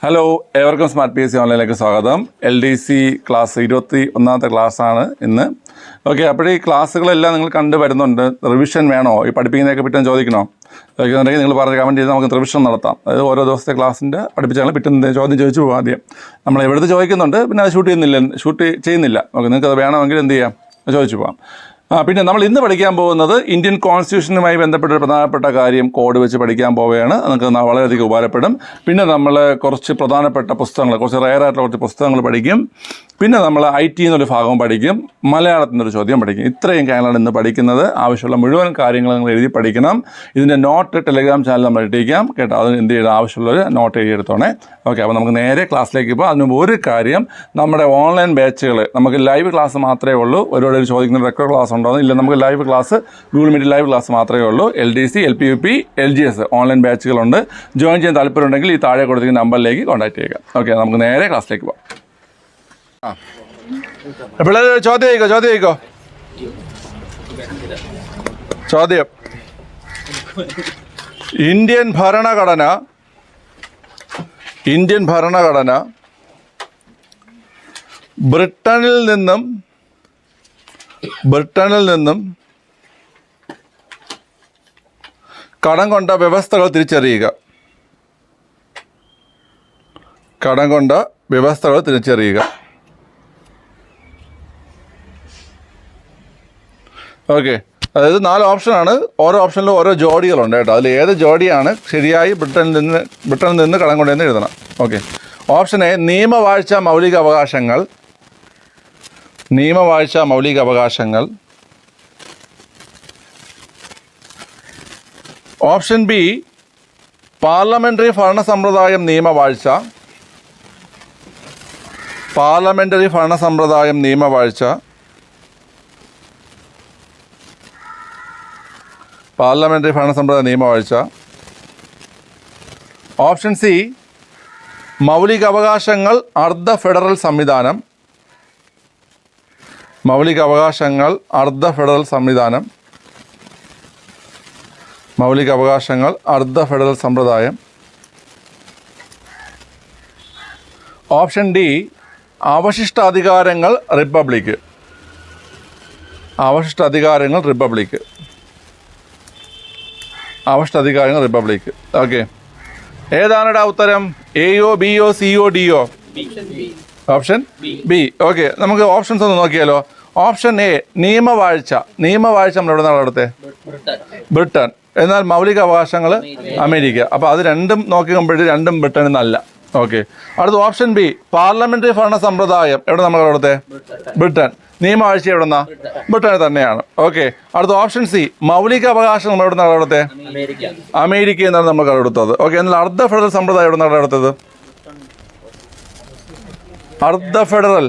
Hello, ഏവർക്കും smart P S C ഓൺലൈനിലേക്ക് സ്വാഗതം. LDC class 21ാമത്തെ ക്ലാസ്സാണ് ഇന്ന്. ഓക്കെ, അപ്പോൾ ഈ ക്ലാസ്സുകളെല്ലാം നിങ്ങൾ കണ്ടു വരുന്നുണ്ട്. റിവിഷൻ വേണോ, ഈ പഠിപ്പിക്കുന്നതൊക്കെ പിറ്റേന്ന് ചോദിക്കണോ? ചോദിക്കുന്നുണ്ടെങ്കിൽ നിങ്ങൾ പറഞ്ഞ് കമൻറ്റ് ചെയ്ത് നമുക്ക് റിവിഷൻ നടത്താം. അതായത് ഓരോ ദിവസത്തെ ക്ലാസ്സിൻ്റെ പഠിപ്പിച്ചാൽ പിറ്റേന്ന് ചോദ്യം ചോദിച്ചു പോകും. ആദ്യം നമ്മൾ എവിടുത്തെ ചോദിക്കുന്നുണ്ട്, പിന്നെ അത് ഷൂട്ട് ചെയ്യുന്നില്ല. ഓക്കെ, നിങ്ങൾക്ക് അത് വേണമെങ്കിൽ എന്ത് ചെയ്യാം, ചോദിച്ചു പോകാം. പിന്നെ നമ്മൾ ഇന്ന് പഠിക്കാൻ പോകുന്നത് ഇന്ത്യൻ കോൺസ്റ്റിറ്റ്യൂഷനുമായി ബന്ധപ്പെട്ട ഒരു പ്രധാനപ്പെട്ട കാര്യം കോഡ് വെച്ച് പഠിക്കാൻ പോവുകയാണ്. നമുക്ക് വളരെയധികം ഉപകാരപ്പെടും. പിന്നെ നമ്മൾ കുറച്ച് പ്രധാനപ്പെട്ട പുസ്തകങ്ങൾ, കുറച്ച് റെയറായിട്ടുള്ള കുറച്ച് പുസ്തകങ്ങൾ പഠിക്കും. പിന്നെ നമ്മൾ IT എന്നൊരു ഭാഗം പഠിക്കും, മലയാളത്തിൽ നിന്നൊരു ചോദ്യം പഠിക്കും. ഇത്രയും കാര്യങ്ങളാണ് ഇന്ന് പഠിക്കുന്നത്. ആവശ്യമുള്ള മുഴുവൻ കാര്യങ്ങൾ നിങ്ങൾ എഴുതി പഠിക്കണം. ഇതിൻ്റെ നോട്ട് ടെലിഗ്രാം ചാനൽ നമ്മൾ ഇട്ടിരിക്കാം കേട്ടോ. അതിന് എന്ത് ചെയ്യണം, ആവശ്യമുള്ളൊരു നോട്ട് എഴുതിയെടുത്തോണേ. ഓക്കെ, അപ്പോൾ നമുക്ക് നേരെ ക്ലാസ്സിലേക്ക് ഇപ്പോൾ. അതിന് മുമ്പ് ഒരു കാര്യം, നമ്മുടെ ഓൺലൈൻ ബാച്ചുകൾ നമുക്ക് ലൈവ് ക്ലാസ് മാത്രമേ ഉള്ളൂ. ഒരുപാട് ചോദിക്കുന്ന റെക്കോർഡ് ക്ലാസ് ഉണ്ടോ? ഇല്ല, നമുക്ക് live class, Google Meet live class മാത്രമേ ഉള്ളൂ. LDC, LPUP, LGS ഓൺലൈൻ ബാച്ചുകളുണ്ട്. ജോയിൻ ചെയ്യാൻ താല്പര്യമുണ്ടെങ്കിൽ ഈ താഴെ കൊടുത്തിരിക്കുന്ന നമ്പറിലേക്ക് കോൺടാക്ട് ചെയ്യുക. ഓക്കെ, നമുക്ക് നേരെ ക്ലാസ്സിലേക്ക് പോകാം. പിള്ളേർ ചോദ്യം ചോദിക്കോ. ചോദ്യം: ഇന്ത്യൻ ഭരണഘടന ബ്രിട്ടനിൽ നിന്നും കടം കൊണ്ട വ്യവസ്ഥകൾ തിരിച്ചറിയുക. ഓക്കെ, അതായത് 4 ഓപ്ഷനാണ്. ഓരോ ഓപ്ഷനിലും ഓരോ ജോഡികളുണ്ട് കേട്ടോ. അതിൽ ഏത് ജോഡിയാണ് ശരിയായി ബ്രിട്ടനിൽ നിന്ന് കടം കൊണ്ടെന്ന് എഴുതണം. ഓക്കെ, ഓപ്ഷൻ എ നിയമവാഴ്ച മൗലിക അവകാശങ്ങൾ. ഓപ്ഷൻ ബി പാർലമെൻ്ററി ഭരണ സമ്പ്രദായം നിയമവാഴ്ച. ഓപ്ഷൻ സി മൗലിക അവകാശങ്ങൾ അർദ്ധ ഫെഡറൽ സംവിധാനം. ഓപ്ഷൻ ഡി അവശിഷ്ടാധികാരങ്ങൾ റിപ്പബ്ലിക്. ഓക്കെ, ഏതാണ് ഉത്തരം? എയോ, ബിയോ, സിയോ, ഡിയോ? Option B. ഓക്കെ, നമുക്ക് ഓപ്ഷൻസ് ഒന്ന് നോക്കിയാലോ. ഓപ്ഷൻ എ നിയമവാഴ്ച നമ്മൾ എവിടെ നിന്നാണ് അടുത്തത്? ബ്രിട്ടൻ. എന്നാൽ മൗലിക അവകാശങ്ങൾ അമേരിക്ക. അപ്പോൾ അത് രണ്ടും നോക്കിക്കുമ്പോഴേ രണ്ടും ബ്രിട്ടനിൽ നിന്നല്ല. ഓക്കെ, അടുത്ത ഓപ്ഷൻ ബി പാർലമെൻ്ററി ഭരണ സമ്പ്രദായം എവിടെ നമ്മൾ അവിടുത്തെ? ബ്രിട്ടൻ. നിയമവാഴ്ച എവിടെ നിന്നാ? ബ്രിട്ടനിൽ തന്നെയാണ്. ഓക്കെ, അടുത്ത ഓപ്ഷൻ സി മൗലിക അവകാശം നമ്മൾ എവിടെ നിന്നാണ് അവിടുത്തെ? അമേരിക്കയിൽ നിന്നാണ് നമ്മൾ കടമെടുത്തത്. ഓക്കെ, എന്നാൽ അർദ്ധ ഫെഡറൽ സമ്പ്രദായം എവിടെ നിന്നാണ് കടമെടുത്തത്? അർദ്ധ ഫെഡറൽ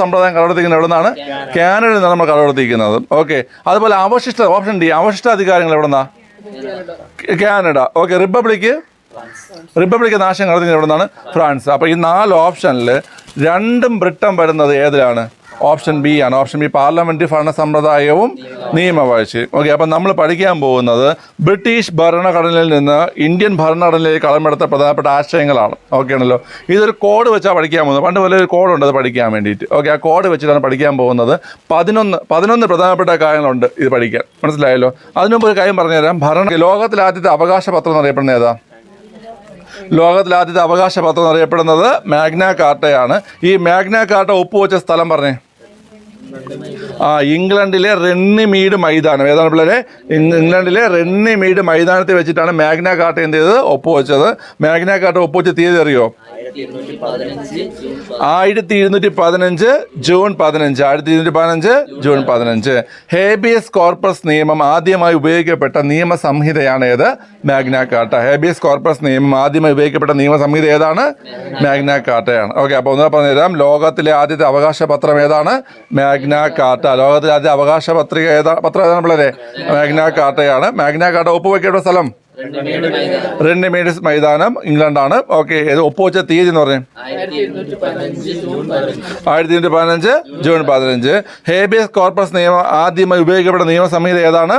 സമ്പ്രദായം കടമെടുത്തിരിക്കുന്നത് എവിടെ നിന്നാണ്? കാനഡയിൽ നിന്നാണ് നമ്മൾ കടമെടുത്തിരിക്കുന്നത്. ഓക്കെ, അതുപോലെ ഓപ്ഷൻ ഡി അവശിഷ്ടാധികാരങ്ങൾ എവിടെ നിന്നാ? കാനഡ. ഓക്കെ, റിപ്പബ്ലിക് നാശം കടത്തിക്കുന്നത് എവിടെ നിന്നാണ്? ഫ്രാൻസ്. അപ്പോൾ ഈ 4 ഓപ്ഷനിൽ രണ്ടും ബ്രിട്ടൻ വരുന്നത് ഏതിലാണ്? ഓപ്ഷൻ ബി ആണ്. ഓപ്ഷൻ ബി പാർലമെൻ്ററി ഭരണ സമ്പ്രദായവും നിയമവാഴ്ചയും. ഓക്കെ, അപ്പം നമ്മൾ പഠിക്കാൻ പോകുന്നത് ബ്രിട്ടീഷ് ഭരണഘടനയിൽ നിന്ന് ഇന്ത്യൻ ഭരണഘടനയിലേക്ക് കടമെടുത്ത പ്രധാനപ്പെട്ട ആശയങ്ങളാണ്. ഓക്കെ ആണല്ലോ. ഇതൊരു കോഡ് വെച്ചാണ് പഠിക്കാൻ പോകുന്നത്. പണ്ട് പോലെ ഒരു കോഡുണ്ട് അത് പഠിക്കാൻ വേണ്ടിയിട്ട്. ഓക്കെ, ആ കോഡ് വെച്ചിട്ടാണ് പഠിക്കാൻ പോകുന്നത്. 11 പ്രധാനപ്പെട്ട കാര്യങ്ങളുണ്ട് ഇത് പഠിക്കാൻ. മനസ്സിലായല്ലോ. അതിനുമുമ്പ് ഒരു കാര്യം പറഞ്ഞുതരാം. ലോകത്തിലെ ആദ്യത്തെ അവകാശ പത്രം എന്നറിയപ്പെടുന്ന ഏതാ? ലോകത്തിലെ അവകാശ പത്രം എന്നറിയപ്പെടുന്നത് മാഗ്ന കാർട്ടയാണ്. ഈ മാഗ്ന കാർട്ട ഒപ്പുവെച്ച സ്ഥലം പറഞ്ഞേ. ഇംഗ്ലണ്ടിലെ റണ്ണിമീഡ് മൈതാനം. ഏതാണ് പിള്ളേരെ? ഇംഗ്ലണ്ടിലെ റണ്ണിമീഡ് മൈതാനത്തിൽ വെച്ചിട്ടാണ് മാഗ്ന കാർട്ട എന്ത് ചെയ്തത്? ഒപ്പുവെച്ചത്. മാഗ്ന കാർട്ട ഒപ്പുവെച്ച തീയതി അറിയോ? 1215 ജൂൺ 15. ഹേബിയസ് കോർപ്പസ് നിയമം ആദ്യമായി ഉപയോഗിക്കപ്പെട്ട നിയമസംഹിതയാണ് ഏത്? Magna Carta. ഹേബിയസ് കോർപ്പസ് നിയമം ആദ്യമായി ഉപയോഗിക്കപ്പെട്ട നിയമസംഹിത ഏതാണ്? മാഗ്ന കാർട്ടയാണ്. ഓക്കെ, അപ്പോൾ ഒന്ന് പറഞ്ഞുതരാം. ലോകത്തിലെ ആദ്യത്തെ അവകാശ പത്രം ഏതാണ്? Magna Carta. ലോകത്തിലെ ആദ്യത്തെ അവകാശ പത്രം ഏതാണ് പിള്ളേരെ? മാഗ്ന കാർട്ടയാണ്. മാഗ്ന കാർട്ട ഒപ്പുവെക്കേണ്ട സ്ഥലം റണ്ണിമീഡ് മൈതാനം, ഇംഗ്ലണ്ടാണ്. ഓക്കെ, ഇത് ഒപ്പുവെച്ച തീയതി എന്ന് പറഞ്ഞു 1215 ജൂൺ 15. ഹേബിയസ് കോർപ്പസ് നിയമം ആദ്യമായി ഉപയോഗിക്കപ്പെട്ട നിയമസംഹിത ഏതാണ്?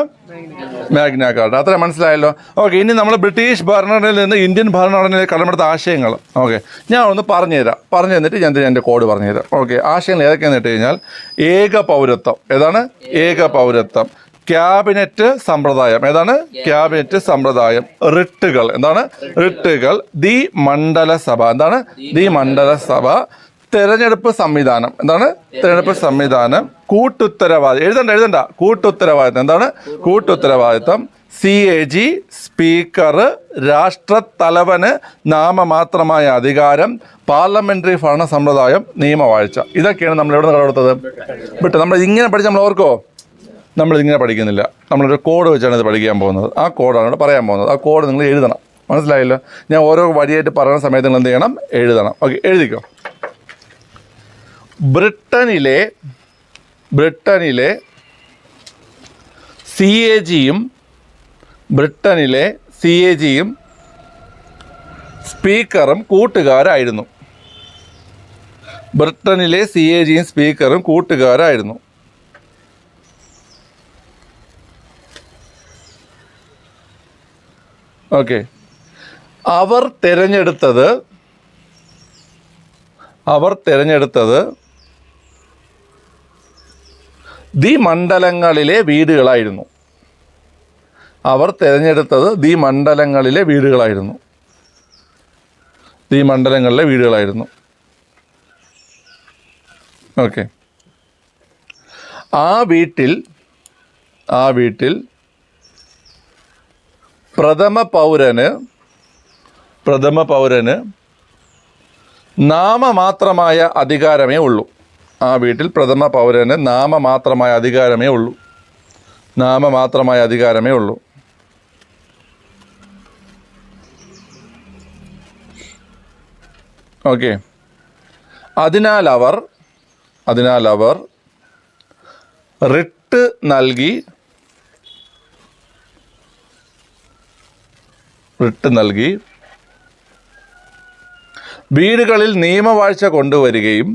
Magna Carta. അത്ര മനസ്സിലായല്ലോ. ഓക്കെ, ഇനി നമ്മൾ ബ്രിട്ടീഷ് ഭരണഘടനയിൽ നിന്ന് ഇന്ത്യൻ ഭരണഘടനയിലേക്ക് കടമെടുത്ത ആശയങ്ങൾ. ഓക്കെ, ഞാൻ ഒന്ന് പറഞ്ഞു തന്നിട്ട് ഞാൻ എൻ്റെ കോഡ് പറഞ്ഞുതരാം. ഓക്കെ, ആശയങ്ങൾ ഏതൊക്കെയാണെന്ന് വെച്ച് കഴിഞ്ഞാൽ ഏക പൗരത്വം. ഏതാണ് ഏക പൗരത്വം? ക്യാബിനറ്റ് സമ്പ്രദായം. ഏതാണ് ക്യാബിനറ്റ് സമ്പ്രദായം? റിട്ടുകൾ. എന്താണ് റിട്ടുകൾ? ദി മണ്ഡലസഭ. എന്താണ് ദി മണ്ഡലസഭ? തെരഞ്ഞെടുപ്പ് സംവിധാനം. എന്താണ് തെരഞ്ഞെടുപ്പ് സംവിധാനം? കൂട്ടുത്തരവാദിത്വം. എഴുതണ്ട കൂട്ടുത്തരവാദിത്വം. എന്താണ് കൂട്ടുത്തരവാദിത്വം? CAG സ്പീക്കർ, രാഷ്ട്രത്തലവന് നാമമാത്രമായ അധികാരം, പാർലമെന്ററി ഭരണ സമ്പ്രദായം, നിയമവാഴ്ച. ഇതൊക്കെയാണ് നമ്മൾ എവിടെ നിന്ന് കടമെടുത്തത്? വിട്ട് നമ്മൾ ഇങ്ങനെ പഠിച്ച് നമ്മൾ ഓർക്കോ? നമ്മളിതിങ്ങനെ പഠിക്കുന്നില്ല. നമ്മളൊരു കോഡ് വെച്ചാണ് ഇത് പഠിക്കാൻ പോകുന്നത്. ആ കോഡാണ് ഇവിടെ പറയാൻ പോകുന്നത്. ആ കോഡ് നിങ്ങൾ എഴുതണം. മനസ്സിലായല്ലോ? ഞാൻ ഓരോ വരിയായിട്ട് പറയുന്ന സമയത്ത് നിങ്ങൾ എന്ത് ചെയ്യണം? എഴുതണം. ഓക്കെ, എഴുതിക്കോ. ബ്രിട്ടനിലെ CAGയും സ്പീക്കറും കൂട്ടുകാരായിരുന്നു. ബ്രിട്ടനിലെ CAGയും സ്പീക്കറും കൂട്ടുകാരായിരുന്നു. ഓക്കെ, അവർ തിരഞ്ഞെടുത്തത് ദി മണ്ഡലങ്ങളിലെ വീടുകളായിരുന്നു. അവർ തിരഞ്ഞെടുത്തത് ദി മണ്ഡലങ്ങളിലെ വീടുകളായിരുന്നു. ദി മണ്ഡലങ്ങളിലെ വീടുകളായിരുന്നു. ഓക്കെ, ആ വീട്ടിൽ പ്രഥമ പൗരന് നാമമാത്രമായ അധികാരമേ ഉള്ളൂ. ആ വീട്ടിൽ പ്രഥമ പൗരന് നാമമാത്രമായ അധികാരമേ ഉള്ളൂ. ഓക്കെ, അതിനാൽ അവർ റിട്ട് നൽകി വീടുകളിൽ നിയമവാഴ്ച കൊണ്ടുവരികയും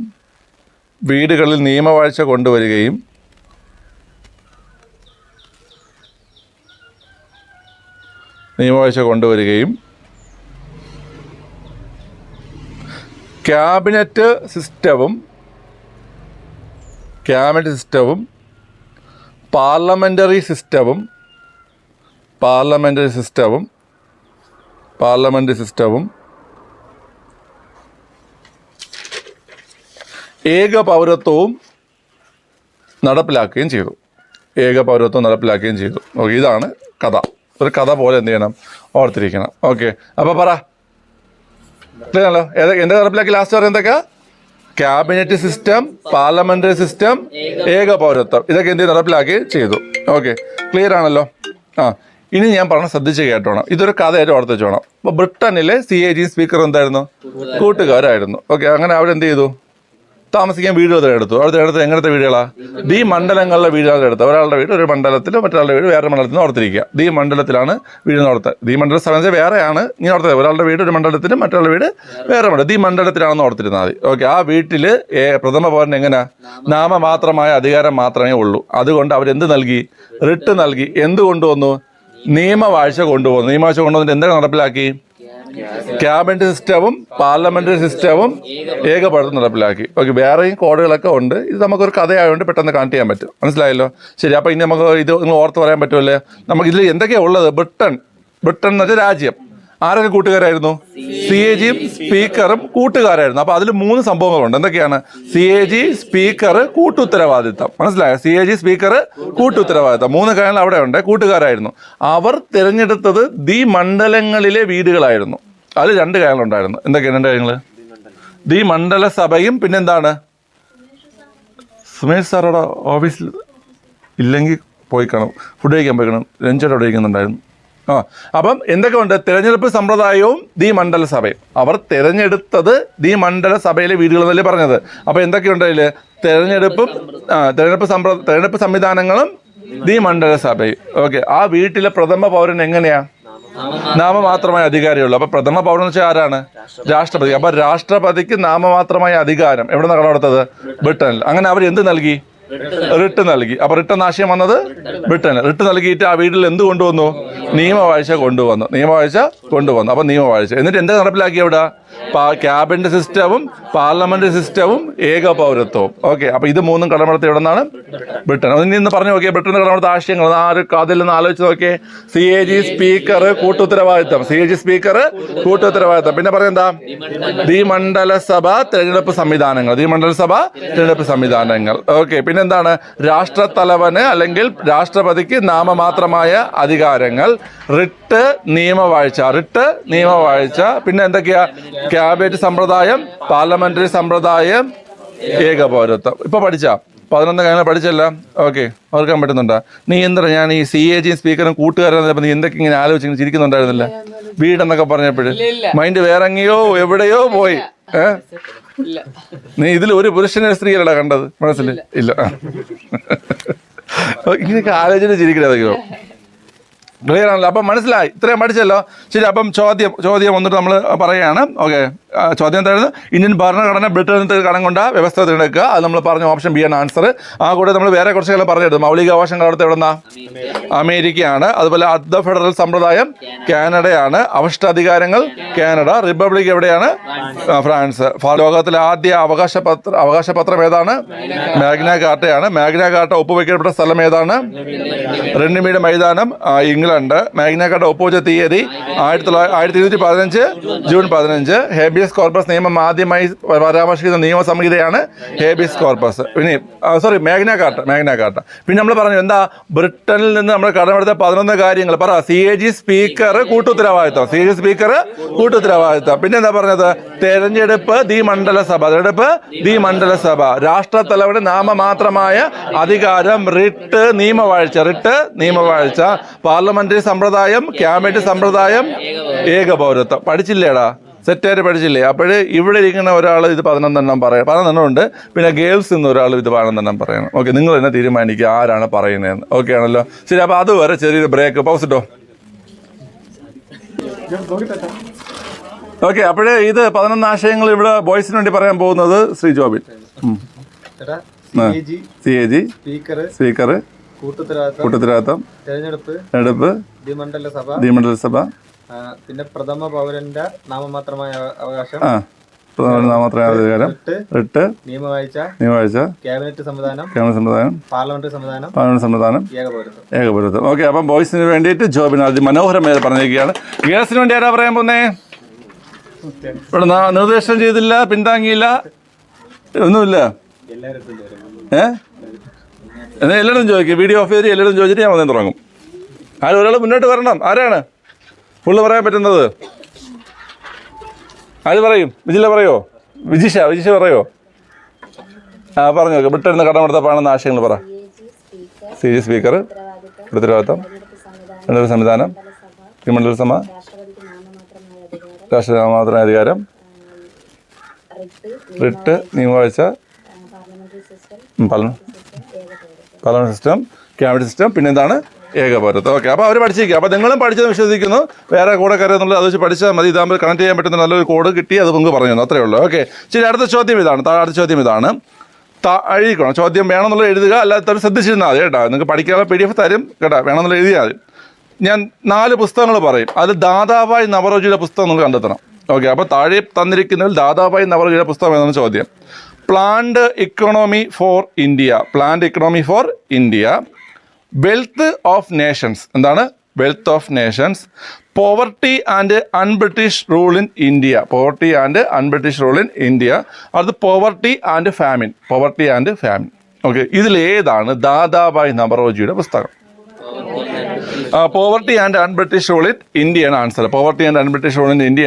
ക്യാബിനറ്റ് സിസ്റ്റവും പാർലമെന്ററി സിസ്റ്റവും ഏക പൗരത്വവും നടപ്പിലാക്കുകയും ചെയ്തു. ഓക്കെ, ഇതാണ് കഥ. ഒരു കഥ പോലെ എന്ത് ചെയ്യണം? ഓർത്തിരിക്കണം. ഓക്കെ, അപ്പോൾ പറ, ക്ലിയറല്ലോ? എന്താ നടപ്പിലാക്കി? ലാസ്റ്റ് പറയാം എന്തൊക്കെയാ? ക്യാബിനറ്റ് സിസ്റ്റം, പാർലമെന്ററി സിസ്റ്റം, ഏക പൗരത്വം. ഇതൊക്കെ എന്ത് നടപ്പിലാക്കി ചെയ്തു. ഓക്കെ, ക്ലിയർ ആണല്ലോ? ഇനി ഞാൻ പറഞ്ഞ ശ്രദ്ധിച്ച് കേട്ടോണം. ഇതൊരു കഥയായിട്ട് ഓർത്ത് വെച്ചോണം. അപ്പോൾ ബ്രിട്ടനിലെ CAG സ്പീക്കർ എന്തായിരുന്നു? കൂട്ടുകാരായിരുന്നു. ഓക്കെ, അങ്ങനെ അവരെന്ത് ചെയ്തു? താമസിക്കാൻ വീടുകൾ തിരഞ്ഞെടുത്തു. എങ്ങനത്തെ വീടുകളാണ്? ദി മണ്ഡലങ്ങളിലെ വീടുകൾ എടുത്തു. ഒരാളുടെ വീട് ഒരു മണ്ഡലത്തിൽ, മറ്റൊരാളുടെ വീട് വേറെ മണ്ഡലത്തിൽ നിന്ന് ഓർത്തിരിക്കുക. ദി മണ്ഡലത്തിലാണ് വീട് ഓർത്തത്. ദി മണ്ഡലം സമയത്ത് വേറെയാണ് ഇനി ഓർത്തത്. ഒരാളുടെ വീട് ഒരു മണ്ഡലത്തിലും മറ്റൊരാളുടെ വീട് വേറെ മണ്ഡലം. ദി മണ്ഡലത്തിലാണെന്ന് ഓർത്തിരുന്നാൽ മതി. ഓക്കെ, ആ വീട്ടിൽ പ്രഥമ പൗരന് എങ്ങനെ? നാമമാത്രമായ അധികാരം മാത്രമേ ഉള്ളൂ. അതുകൊണ്ട് അവരെന്ത് നൽകി? റിട്ട് നൽകി. എന്ത് കൊണ്ടുവന്നു? നിയമവാഴ്ച കൊണ്ടുവന്നിട്ട് എന്തൊക്കെ നടപ്പിലാക്കി? ക്യാബിനറ്റ് സിസ്റ്റവും പാർലമെന്ററി സിസ്റ്റവും ഏകപൗരത്വം നടപ്പിലാക്കി. ഓക്കെ, വേറെയും കോഡുകളൊക്കെ ഉണ്ട്. ഇത് നമുക്കൊരു കഥയായതുകൊണ്ട് പെട്ടെന്ന് കണക്ട് ചെയ്യാൻ പറ്റും. മനസ്സിലായല്ലോ? ശരി, അപ്പോൾ ഇനി നമുക്ക് ഇത് നിങ്ങൾ ഓർത്ത് പറയാൻ പറ്റുമല്ലേ? നമുക്ക് ഇതിൽ എന്തൊക്കെയാണ് ഉള്ളത്? ബ്രിട്ടൻ എന്ന് വെച്ചാൽ രാജ്യം. ആരൊക്കെ കൂട്ടുകാരായിരുന്നു? CAGയും സ്പീക്കറും കൂട്ടുകാരായിരുന്നു. അപ്പോൾ അതിൽ 3 സംഭവങ്ങളുണ്ട്. എന്തൊക്കെയാണ്? CAG സ്പീക്കർ, കൂട്ടുത്തരവാദിത്തം. മനസ്സിലായോ? CAG speaker, കൂട്ടുത്തരവാദിത്തം. 3 കാര്യങ്ങൾ അവിടെ ഉണ്ട്. കൂട്ടുകാരായിരുന്നു. അവർ തിരഞ്ഞെടുത്തത് ദി മണ്ഡലങ്ങളിലെ വീടുകളായിരുന്നു. അതിൽ 2 കാര്യങ്ങളുണ്ടായിരുന്നു. എന്തൊക്കെയാണ് 2 കാര്യങ്ങൾ? ദി മണ്ഡലസഭയും പിന്നെന്താണ്? സുമേഷ് സാറോടെ ഓഫീസിൽ ഇല്ലെങ്കിൽ പോയി കാണും. ഫുഡ് കഴിക്കാൻ പോയി കാണും. ലഞ്ചോടെ അവിടെ കഴിക്കുന്നുണ്ടായിരുന്നു. അപ്പം എന്തൊക്കെ ഉണ്ട്? തെരഞ്ഞെടുപ്പ് സമ്പ്രദായവും ദി മണ്ഡലസഭയും. അവർ തിരഞ്ഞെടുത്തത് ദി മണ്ഡലസഭയിലെ വീടുകൾ എന്നല്ലേ പറഞ്ഞത്. അപ്പോൾ എന്തൊക്കെയുണ്ട് അതിൽ? തെരഞ്ഞെടുപ്പ് സംവിധാനങ്ങളും ദി മണ്ഡലസഭയും. ഓക്കെ, ആ വീട്ടിലെ പ്രഥമ പൗരൻ എങ്ങനെയാ? നാമമാത്രമായ അധികാരമുള്ളൂ. അപ്പോൾ പ്രഥമ പൗരൻ എന്ന് വെച്ചാൽ ആരാണ്? രാഷ്ട്രപതി. അപ്പോൾ രാഷ്ട്രപതിക്ക് നാമമാത്രമായ അധികാരം എവിടെ നിന്നാണ് കടമെടുത്തത്? ബ്രിട്ടനിൽ. അങ്ങനെ അവർ എന്ത് നൽകി? റിട്ട് നൽകി. അപ്പൊ റിട്ട് എന്ന ആശയം വന്നത് ബ്രിട്ടന്. റിട്ട് നൽകിയിട്ട് ആ വീട്ടിൽ എന്ത് കൊണ്ടുവന്നു? നിയമവാഴ്ച കൊണ്ടുവന്നു. അപ്പൊ നിയമവാഴ്ച എന്നിട്ട് എന്താ നടപ്പിലാക്കി അവിടെ? ക്യാബിനറ്റ് സിസ്റ്റവും പാർലമെന്റ് സിസ്റ്റവും ഏക പൗരത്വവും. ഓക്കെ, അപ്പൊ ഇത് മൂന്നും കടമെടുത്ത് എവിടെ നിന്നാണ്? ബ്രിട്ടൻ. ഇന്ന് പറഞ്ഞു നോക്കിയേ ബ്രിട്ടന്റെ കടമെടുത്ത ആശയങ്ങൾ അതിൽ നിന്ന് ആലോചിച്ച് നോക്കിയേ. CAG സ്പീക്കർ കൂട്ടുത്തരവാദിത്തം. പിന്നെ പറയുന്നത് ദ്വിമണ്ഡല സഭ തെരഞ്ഞെടുപ്പ് സംവിധാനങ്ങൾ. ഓക്കെ, പിന്നെന്താണ്? രാഷ്ട്രത്തലവന് അല്ലെങ്കിൽ രാഷ്ട്രപതിക്ക് നാമമാത്രമായ അധികാരങ്ങൾ. റിട്ട് നിയമവാഴ്ച. പിന്നെ എന്തൊക്കെയാ? ക്യാബിനറ്റ് സമ്പ്രദായം, പാർലമെന്ററി സമ്പ്രദായം, ഏക പൗരത്വം. ഇപ്പൊ പഠിച്ച 11 കാര്യങ്ങൾ പഠിച്ചല്ല? ഓക്കെ, ഓർക്കാൻ പറ്റുന്നുണ്ടോ? നീ എന്താ ഞാൻ ഈ CAG സ്പീക്കറും കൂട്ടുകാരും നീ എന്തൊക്കെ ഇങ്ങനെ ആലോചിച്ച് ചിരിക്കുന്നുണ്ടായിരുന്നില്ല? വീടെന്നൊക്കെ പറഞ്ഞപ്പോഴ് മൈൻഡ് വേറെങ്ങയോ എവിടെയോ പോയി. നീ ഇതിൽ ഒരു പുരുഷനെ സ്ത്രീയല്ലടാ കണ്ടത്, മനസ്സിൽ ഇല്ല. ഇങ്ങനെയൊക്കെ ആലോചന ചിരിക്കണതൊക്കെയോ? ക്ലിയർ ആണല്ലോ? അപ്പം മനസ്സിലായി, ഇത്രയും പഠിച്ചല്ലോ. ശരി, അപ്പം ചോദ്യം വന്നിട്ട് നമ്മൾ പറയുകയാണ്. ഓക്കെ, ചോദ്യം എന്തായിരുന്നു? ഇന്ത്യൻ ഭരണഘടന ബ്രിട്ടനിൽ കടം കൊണ്ട വ്യവസ്ഥ തിരഞ്ഞെടുക്കുക. അത് നമ്മൾ പറഞ്ഞ ഓപ്ഷൻ ബി ആണ് ആൻസർ. ആ കൂടെ നമ്മൾ വേറെ കുറച്ച് കാലം പറഞ്ഞെടുത്തു. മൗലികാവകാശങ്ങൾ അടുത്ത് എവിടെന്നാ? അമേരിക്കയാണ്. അതുപോലെ അർദ്ധ ഫെഡറൽ സമ്പ്രദായം കാനഡയാണ്. അവഷ്ടാധികാരങ്ങൾ കാനഡ. റിപ്പബ്ലിക് എവിടെയാണ്? ഫ്രാൻസ്. ലോകത്തിലെ ആദ്യ അവകാശപത്രം ഏതാണ്? മാഗ്ന കാർട്ടയാണ്. മാഗ്ന കാർട്ട ഒപ്പുവെക്കപ്പെട്ട സ്ഥലം ഏതാണ്? റെന്നിമീഡ് മൈതാനം, ഇംഗ്ലണ്ട്. മാഗ്ന കാർട്ട ഒപ്പുവെച്ച തീയതി 1815 ജൂൺ 15. ഹേബിയസ് കോർപ്പസ് നിയമം ആദ്യമായി പരാമർശിക്കുന്ന നിയമസംഹിതയാണ് ഹേബിയസ് കോർപ്പസ്. പിന്നെ മാഗ്ന കാർട്ട. പിന്നെ നമ്മൾ പറഞ്ഞു എന്താ? ബ്രിട്ടനിൽ നിന്ന് നമ്മൾ കടമെടുത്ത 11 കാര്യങ്ങൾ പറ. CAG സ്പീക്കർ കൂട്ടുത്തരവാദിത്തം. പിന്നെ എന്താ പറഞ്ഞത്? തെരഞ്ഞെടുപ്പ് ദ്വിമണ്ഡല സഭ. രാഷ്ട്രത്തലവന് നാമമാത്രമായ അധികാരം. റിട്ട് നിയമവാഴ്ച. പാർലമെന്ററി സമ്പ്രദായം, ക്യാബിനറ്റ് സമ്പ്രദായം, ഏക പൗരത്വം. പഠിച്ചില്ലേടാ? സെറ്റായിട്ട് പഠിച്ചില്ലേ? അപ്പോഴ് ഇവിടെ ഇരിക്കുന്ന ഒരാൾ ഇത് 11 പറയാം. 11 ഉണ്ട്. പിന്നെ ഗേൾസ് നിന്ന് ഒരാൾ ഇത് 11 പറയണം. ഓക്കെ, നിങ്ങൾ തന്നെ തീരുമാനിക്കുക ആരാണ് പറയുന്നതെന്ന്. ഓക്കെ ആണല്ലോ? ശരി, അപ്പോൾ അതുവരെ ചെറിയൊരു ബ്രേക്ക്, പൗസ് ഇട്ടോ. ഓക്കെ, അപ്പോഴേ ഇത് 11 ആശയങ്ങൾ ഇവിടെ ബോയ്സിന് വേണ്ടി പറയാൻ പോകുന്നത് ശ്രീ ജോബിൻ. CAG സ്പീക്കർ കൂട്ടുത്തരവാദിത്തം, തെരഞ്ഞെടുപ്പ്, ദ്വിമണ്ഡല സഭ, പിന്നെ പ്രഥമ പൗരന്റെ നാമമാത്രമായ അവകാശം, അധികാരം, റിട്ട് നിയമവാഴ്ച, ക്യാബിനറ്റ് സംവിധാനം, പാർലമെന്ററി സംവിധാനം, ഏക പൗരത്വം. ഓക്കെ, അപ്പം ബോയ്സിന് വേണ്ടിയിട്ട് ജോബിന് അതിമനോഹരമായി പറഞ്ഞിരിക്കുകയാണ്. ഗേൾസിന് വേണ്ടി ആരാ പറയാൻ പോകുന്നേ? ഇവിടെ നിർദ്ദേശം ചെയ്തില്ല, പിന്താങ്ങിയില്ല, ഒന്നുമില്ല. എന്നാൽ എല്ലാവരും ചോദിക്കും. വീഡിയോ ഓഫ് ചെയ്ത് എല്ലാവരും ചോദിച്ചിട്ട് ഞാൻ വന്നേ തുടങ്ങും. ആരും ഒരാൾ മുന്നോട്ട് വരണം. ആരാണ് ഫുള്ള് പറയാൻ പറ്റുന്നത്? ആര് പറയും? വിജില പറയോ? വിജിഷ പറയോ? പറഞ്ഞു നോക്കാം. ബ്രിട്ടനിൽ നിന്ന് കടമെടുത്ത പണം ആശയങ്ങൾ പറ. CAG സ്പീക്കർ, ഉത്തരവാദിത്തം, സംവിധാനം, ദ്വിമണ്ഡല സഭ, രാഷ്ട്രനാമമാത്രമായ അധികാരം, റിട്ട് നിയമവാഴ്ച, പാർലമെന്റ് സിസ്റ്റം, ക്യാബിനറ്റ് സിസ്റ്റം, പിന്നെ എന്താണ്? ഏക പൗരത്വം. ഓക്കെ, അപ്പോൾ അവർ പഠിച്ചിരിക്കുക. അപ്പോൾ നിങ്ങളും പഠിച്ചത് വിശ്വസിക്കുന്നു. വേറെ കൂടെ കയറുന്നുള്ളത് അത് വെച്ച് പഠിച്ചാൽ മതി. ഇതാകുമ്പോൾ കണക്ട് ചെയ്യാൻ പറ്റുന്ന നല്ലൊരു കോഡ് കിട്ടി, അത് നിങ്ങൾക്ക് പറഞ്ഞു അത്രേ ഉള്ളൂ. ഓക്കെ, ശരി. അടുത്ത ചോദ്യം ഇതാണ്. എഴുതിക്കണം. ചോദ്യം വേണമെന്നുള്ളത് എഴുതുക, അല്ലാത്തവർ ശ്രദ്ധിച്ചിരുന്നാൽ മതി കേട്ടോ. നിങ്ങൾക്ക് പഠിക്കാനുള്ള PDF തരും കേട്ടോ. വേണമെന്നുള്ളത് എഴുതിയാൽ മതി. ഞാൻ 4 പുസ്തകങ്ങൾ പറയും. അതിൽ ദാദാഭായ് നവറോജിയുടെ പുസ്തകം നിങ്ങൾ കണ്ടെത്തണം. ഓക്കെ, അപ്പോൾ താഴെ തന്നിരിക്കുന്നതിൽ ദാദാഭായ് നവറോജിയുടെ പുസ്തകം ഏതാണ് ചോദ്യം. Planned economy for India, wealth of nations. എന്താണ് wealth of nations? Poverty and unBritish rule in India. അത് പോവർട്ടി ആൻഡ് ഫാമിൻ. ഓക്കെ, ഇതിലേതാണ് ദാദാഭായ് നവറോജിയുടെ പുസ്തകം? Poverty and unBritish rule in ഇന്ത്യയാണ് ആൻസർ.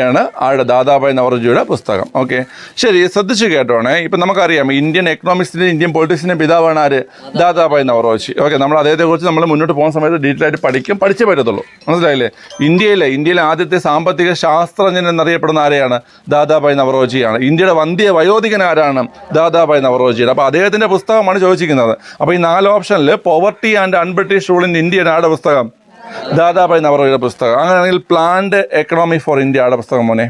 ആണ് ആളുടെ ദാദാഭായ് നവറോജിയുടെ പുസ്തകം. ഓക്കെ, ശരി, ശ്രദ്ധിച്ചു കേട്ടോണേ. ഇപ്പം നമുക്കറിയാം ഇന്ത്യൻ എക്കണോമിക്സിൻ്റെയും ഇന്ത്യൻ പൊളിറ്റിക്സിൻ്റെയും പിതാവാണ് ആര്? ദാദാഭായ് നവറോജി. ഓക്കെ, നമ്മൾ അദ്ദേഹത്തെക്കുറിച്ച് നമ്മൾ മുന്നോട്ട് പോകുന്ന സമയത്ത് ഡീറ്റെയിൽ ആയിട്ട് പഠിച്ചേ പറ്റത്തുള്ളൂ. മനസ്സിലായില്ലേ? ഇന്ത്യയിലെ ആദ്യത്തെ സാമ്പത്തിക ശാസ്ത്രജ്ഞൻ എന്നറിയപ്പെടുന്ന ആരെയാണ്? ദാദാഭായ് നവറോജിയാണ്. ഇന്ത്യയുടെ വന്ധ്യ വയോധികൻ ആരാണ്? ദാദാഭായ് നവറോജിയാണ്. അപ്പോൾ അദ്ദേഹത്തിൻ്റെ പുസ്തകമാണ് ചോദിച്ചിരിക്കുന്നത്. അപ്പോൾ ഈ 4 ഓപ്ഷനിൽ poverty and unBritish rule in ഇന്ത്യയാണ് ആരുടെ പുസ്തകം? ദാദാഭായ് നവറോജിയുടെ പുസ്തകം. അങ്ങനെയാണെങ്കിൽ പ്ലാൻഡ് എക്കണോമി ഫോർ ഇന്ത്യ ആരുടെ പുസ്തകം മോനെ?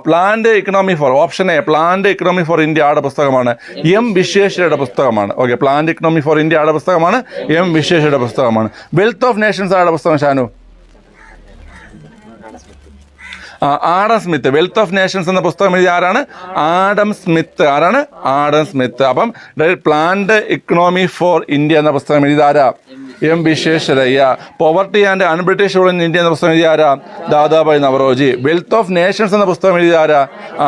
Planned economy for option a planned economy for India ആടെ പുസ്തകമാണ് എം വിശ്വേശ്വരയുടെ പുസ്തകമാണ്. Okay, planned economy for India ആടെ പുസ്തകമാണ് എം വിശ്വേശ്വരയുടെ പുസ്തകമാണ്. വെൽത്ത് ഓഫ് നേഷൻസ് ആടെ പുസ്തകം ഷാനു? Adam Smith. Wealth of nations എന്ന പുസ്തകം എഴുതിയ ആരാണ്? Adam Smith. ആരാണ്? Adam Smith. അപ്പം പ്ലാന്റ് ഇക്കണോമി ഫോർ ഇന്ത്യ എന്ന പുസ്തകം എഴുതിയ ആരാ? M Visvesvaraya. Poverty and unBritish rule in India എന്ന പുസ്തകം എഴുതിയ ആരാ? Dadabhai Naoroji. Wealth of nations എന്ന പുസ്തകം എഴുതിയ ആരാ?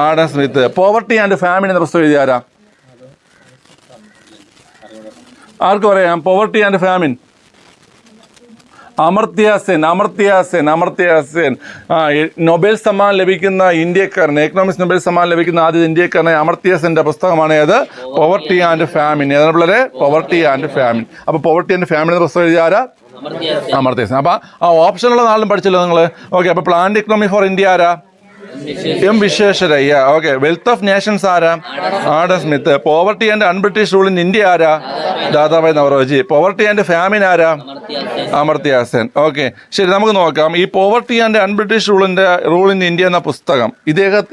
Adam Smith. Poverty and famine എന്ന പുസ്തകം എഴുതിയ ആരാ? ആർക്ക് പറയാം? Poverty and famine Amartya Sen. Nobel സമ്മാനം ലഭിക്കുന്ന ഇന്ത്യക്കാരൻ, എക്കണോമിക്സ് നൊബേൽ സമ്മാനം ലഭിക്കുന്ന ആദ്യ ഇന്ത്യക്കാരനെ അമർത്യ സെൻ്റെ പുസ്തകമാണ് ഏത്? Poverty and famine. ഏതാണ് പിള്ളേരെ? Poverty and famine. അപ്പോൾ പോവർട്ടി ആൻഡ് ഫാമിൻ എന്ന പുസ്തകം എഴുതിയ ആരാ? അമർത്യ സെൻ. അപ്പോൾ ആ ഓപ്ഷനുള്ള നാളിലും പഠിച്ചല്ലോ നിങ്ങൾ. ഓക്കെ, അപ്പോൾ പ്ലാന്റ് ഇക്കണോമി ഫോർ ഇന്ത്യ ആരാ? M Visvesvaraya. Okay, wealth of nations ആരാ? Adam Smith. Poverty and unBritish rule in India ആരാ? Dadabhai Naoroji. Poverty and famine ആരാ? അമർത്യ സെൻ. ഓക്കെ, ശരി, നമുക്ക് നോക്കാം. ഈ poverty and unBritish rule in India എന്ന പുസ്തകം,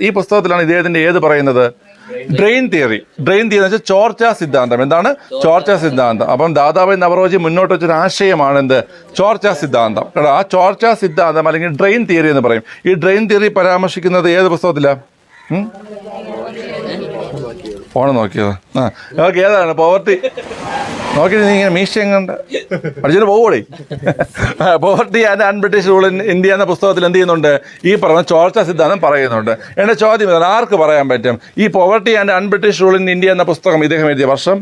ഈ പുസ്തകത്തിലാണ് ഇദ്ദേഹത്തിന്റെ ഏത് പറയുന്നത്? Drain theory. ഡ്രെയിൻ തിയറി എന്ന് വെച്ചാൽ ചോർച്ചാ സിദ്ധാന്തം. എന്താണ് ചോർച്ചാ സിദ്ധാന്തം? അപ്പം ദാദാഭായ് നവറോജി മുന്നോട്ട് വെച്ചൊരു ആശയമാണ് എന്ത്? ചോർച്ചാ സിദ്ധാന്തം. കേട്ടോ, ആ ചോർച്ചാ സിദ്ധാന്തം അല്ലെങ്കിൽ ഡ്രെയിൻ തിയറി എന്ന് പറയും. ഈ ഡ്രെയിൻ തിയറി പരാമർശിക്കുന്നത് ഏത് പുസ്തകത്തിലാണ്? ഫോണ് നോക്കിയത്. ഓക്കെ, ഏതാണ്? പോവർട്ടി നോക്കി നീ ഇങ്ങനെ മീശയും കണ്ട് പഠിച്ചിട്ട് പോകൂടെ. Poverty and unBritish rule in India എന്ന പുസ്തകത്തിൽ എന്ത് ചെയ്യുന്നുണ്ട്? ഈ പറഞ്ഞ ചോർച്ചാ സിദ്ധാന്തം പറയുന്നുണ്ട്. എൻ്റെ ചോദ്യം ഇതാണ്, ആർക്ക് പറയാൻ പറ്റും ഈ poverty and unBritish rule in India എന്ന പുസ്തകം ഇദ്ദേഹം എഴുതിയ വർഷം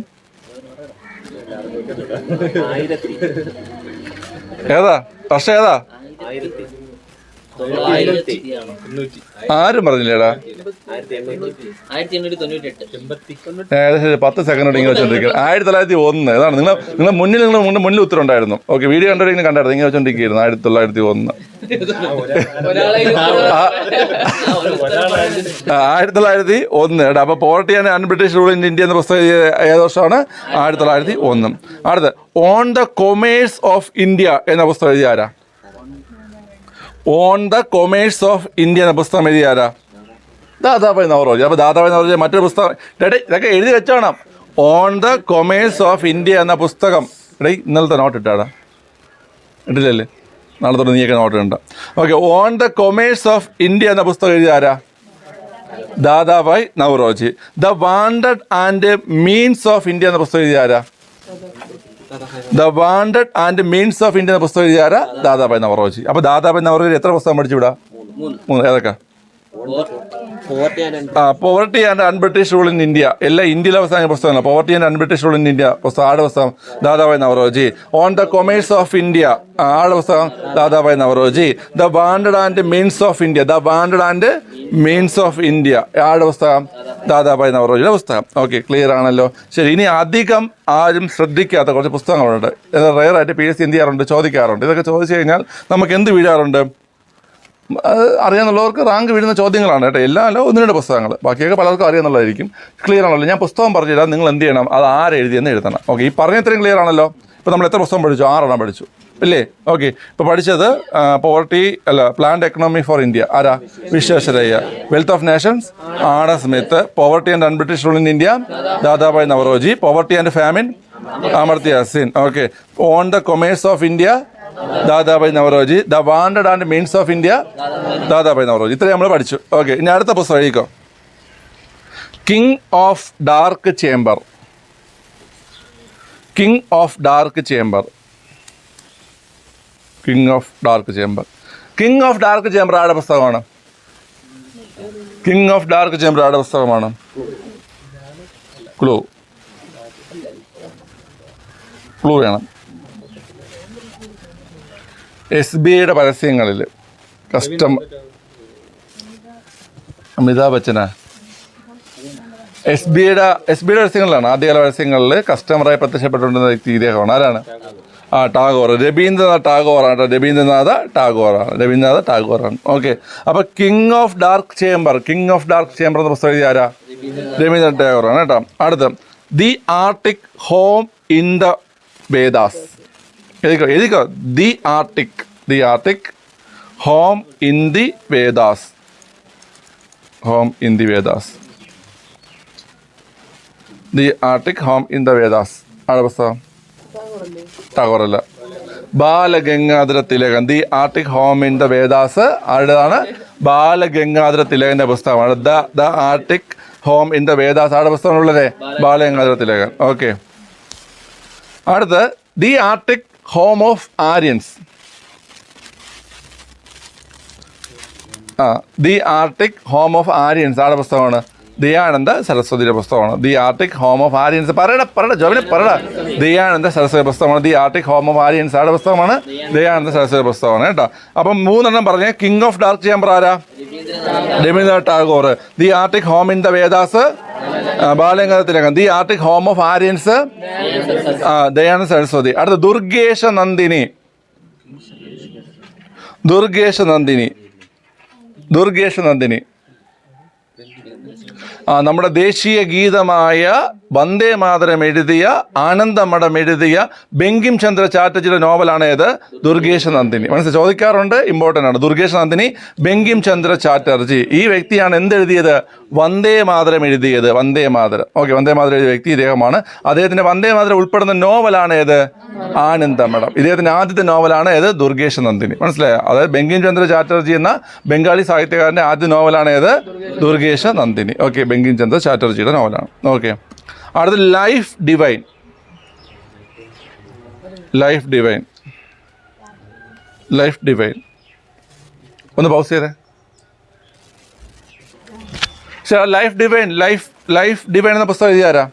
ഏതാ? വർഷം ഏതാ? ആരും പറഞ്ഞില്ലേടാ? ഏകദേശം 10 സെക്കൻഡ് ഇങ്ങനെ വെച്ചോണ്ടിരിക്കുന്നത്. 1901. ഏതാണ്? നിങ്ങൾ മുന്നിൽ ഉത്തരം ഉണ്ടായിരുന്നു. ഓക്കെ, വീഡിയോ കണ്ടോണ്ടിങ്ങനെ കണ്ടായിരുന്നു. ഇങ്ങനെ വെച്ചോണ്ടിരിക്കുന്നു 1901. 1901. അപ്പൊ poverty and unBritish rule in India എന്ന പുസ്തകം ഏത് വർഷമാണ്? 1901. അടുത്ത് on the commerce of India എന്ന പുസ്തകം എഴുതിയ ആരാ? On the commerce of India എന്ന പുസ്തകം എഴുതിയ ആരാ? ദാദാഭായ് നവറോജി. അപ്പോൾ ദാദാഭായ് നവറോജി മറ്റൊരു പുസ്തകം ഇതൊക്കെ എഴുതി വെച്ചോണം. On the commerce of India എന്ന പുസ്തകം ഇന്നലത്തെ നോട്ട് ഇട്ടാടാ? ഇട്ടില്ലല്ലേ? നാളെ തൊട്ട് നീയൊക്കെ നോട്ട് ഇടണ്ട. Okay, on the commerce of India എന്ന പുസ്തകം എഴുതിയ ആരാ? Dadabhai Naoroji. The wanted and means of India എന്ന പുസ്തകം എഴുതിയ ആരാ? The wanted and means of India എന്ന പുസ്തകം എഴുതിയ ആരാ? ദാദാഭായ് നവറോജി. അപ്പോൾ ദാദാഭായ് നവറോജി എത്ര പുസ്തകം പഠിച്ചു വിടാ? 3. ഏതൊക്കെ? Poverty and unBritish rule in India. എല്ലാം ഇന്ത്യയിലെ അവസാന പുസ്തകമാണ്. Poverty and unBritish rule in India പുസ്തകം ആടെ പുസ്തകം Dadabhai Naoroji. On the commerce of India ആടെ പുസ്തകം Dadabhai Naoroji. The wanted and means of India. The wanted and means of India ആടെ പുസ്തകം ദാദാഭായ് നവറോജിയുടെ പുസ്തകം. ഓക്കെ, ക്ലിയർ ആണല്ലോ. ശരി, ഇനി അധികം ആരും ശ്രദ്ധിക്കാത്ത കുറച്ച് പുസ്തകങ്ങളുണ്ട്. റെയറായിട്ട് PSC എന്ത് ചെയ്യാറുണ്ട്? ചോദിക്കാറുണ്ട്. ഇതൊക്കെ ചോദിച്ചു കഴിഞ്ഞാൽ നമുക്ക് എന്ത് വീഴാറുണ്ട്? അറിയാന്നുള്ളവർക്ക് റാങ്ക് വീഴുന്ന ചോദ്യങ്ങളാണ് കേട്ടോ. എല്ലാം അല്ല, 1-2 പുസ്തകങ്ങൾ. ബാക്കിയൊക്കെ പലർക്കും അറിയാന്നുള്ളതായിരിക്കും. ക്ലിയർ ആണല്ലോ? ഞാൻ പുസ്തകം പറഞ്ഞുതരാം, നിങ്ങൾ എന്ത് ചെയ്യണം? അത് ആരെഴുതിയെന്ന് എഴുതണം. ഓക്കെ, ഈ പറഞ്ഞ ഇത്രയും ക്ലിയർ ആണല്ലോ? ഇപ്പോൾ നമ്മൾ എത്ര പുസ്തകം പഠിച്ചു? 6 പഠിച്ചു അല്ലേ? ഓക്കെ, ഇപ്പോൾ പഠിച്ചത് പ്ലാന്റ് എക്കണോമി ഫോർ ഇന്ത്യ ആരാ? Visvesvaraya. Wealth of nations Adam Smith. Poverty and unBritish rule in India Dadabhai Naoroji. Poverty and famine Amartya Sen. Okay, on the commerce of India Dadabhai Naoroji. The wanted and means of India Dadabhai Naoroji. ഇത്രയും നമ്മൾ പഠിച്ചു. Okay, ഇനി അടുത്ത പുസ്തകം എഴുതിക്കോ. King of dark chamber. King of dark chamber. King of dark chamber. King of dark chamber ആരുടെ പുസ്തകമാണ്? King of dark chamber ആരുടെ പുസ്തകമാണ്? ക്ലൂ വേണം. SBIയുടെ പരസ്യങ്ങളിൽ അമിതാഭ് ബച്ചനാ? SBIയുടെ പരസ്യങ്ങളിലാണ്, ആദ്യകാല പരസ്യങ്ങളിൽ കസ്റ്റമറായി പ്രത്യക്ഷപ്പെട്ടുകൊണ്ടിരുന്ന വ്യക്തി ഇദ്ദേഹമാണ്. ആരാണ്? ടാഗോർ. രവീന്ദ്രനാഥ് ടാഗോറാണ്. രവീന്ദ്രനാഥ ടാഗോറാണ്. ഓക്കെ, അപ്പോൾ കിങ് ഓഫ് ഡാർക്ക് ചേംബർ എന്ന പുസ്തകം എഴുതിയ ആരാ? രവീന്ദ്രനാഥ് ടാഗോറാണ് കേട്ടോ. അടുത്ത് the Arctic home in the Vedas. എഴുതിക്കോ. The Arctic home in the Vedas. Home in the Vedas. The Arctic home in the Vedas ആരുടെ പുസ്തകം? ടാഗോറല്ല, Balagangadhara Thilakan. The Arctic home in the Vedas ആരുടേതാണ്? ബാലഗംഗാധര തിലകന്റെ പുസ്തകമാണ്. The Arctic home in the Vedas ആരുടെ പുസ്തകമാണുള്ളത്? ബാലഗംഗാധര തിലകൻ. ഓക്കെ, അടുത്ത് the Arctic home of Aryans. The Arctic home of Aryans ആരുടെ പുസ്തകമാണ്? ദയാനന്ദ സരസ്വതിയുടെ പുസ്തകമാണ്. The Arctic home of Aryans. പറയടാ ജോബിനെ പറയടാ. ദയാനന്ദ സരസ്വതി പുസ്തകമാണ്. The Arctic home of Aryans ആരുടെ പുസ്തകമാണ്? ദയാനന്ദ സരസ്വതി പുസ്തകമാണ് കേട്ടോ. അപ്പം 3 പറഞ്ഞ കിങ് ഓഫ് ഡാർക്ക് ചേംബർ ആരാ? Rabindranath Tagore. The Arctic home in the Vedas Balagangadhara Thilakan. The Arctic home of Aryans Dayananda Saraswati. അടുത്ത ദുർഗേശ നന്ദിനി. നമ്മുടെ ദേശീയ ഗീതമായ വന്ദേ മാതരം എഴുതിയ, ആനന്ദമഠം എഴുതിയ ബങ്കിം ചന്ദ്ര ചാറ്റർജിയുടെ നോവലാണ് ഏത്? ദുർഗേശ നന്ദിനി. മനസ്സിൽ ചോദിക്കാറുണ്ട്, ഇമ്പോർട്ടൻ്റ് ആണ്. ദുർഗേശ നന്ദിനി, ബങ്കിം ചന്ദ്ര ചാറ്റർജി. ഈ വ്യക്തിയാണ് എന്തെഴുതിയത്? വന്ദേ മാതരം എഴുതിയത്. വന്ദേ മാതരം. ഓക്കെ, വന്ദേ മാതരം എഴുതിയ വ്യക്തി ഇദ്ദേഹമാണ്. അദ്ദേഹത്തിൻ്റെ വന്ദേ മാതരം ഉൾപ്പെടുന്ന നോവലാണ് ഏത്? ആനന്ദമഠം. ഇദ്ദേഹത്തിൻ്റെ ആദ്യത്തെ നോവലാണ് ഏത്? ദുർഗേശ നന്ദിനി. മനസ്സിലായോ? അതായത് ബങ്കിം ചന്ദ്ര ചാറ്റർജി എന്ന ബംഗാളി സാഹിത്യകാരൻ്റെ ആദ്യ നോവലാണ് ഏത്? ദുർഗേശ നന്ദിനി. ഓക്കെ, ബങ്കിം ചന്ദ്ര ചാറ്റർജിയുടെ നോവലാണ്. ഓക്കെ, അടുത്ത ലൈഫ് ഡിവൈൻ. ഒന്ന് പൗസ് ചെയ്തേ. ലൈഫ് ഡിവൈൻ എന്ന പുസ്തകം എഴുതിയാരാ?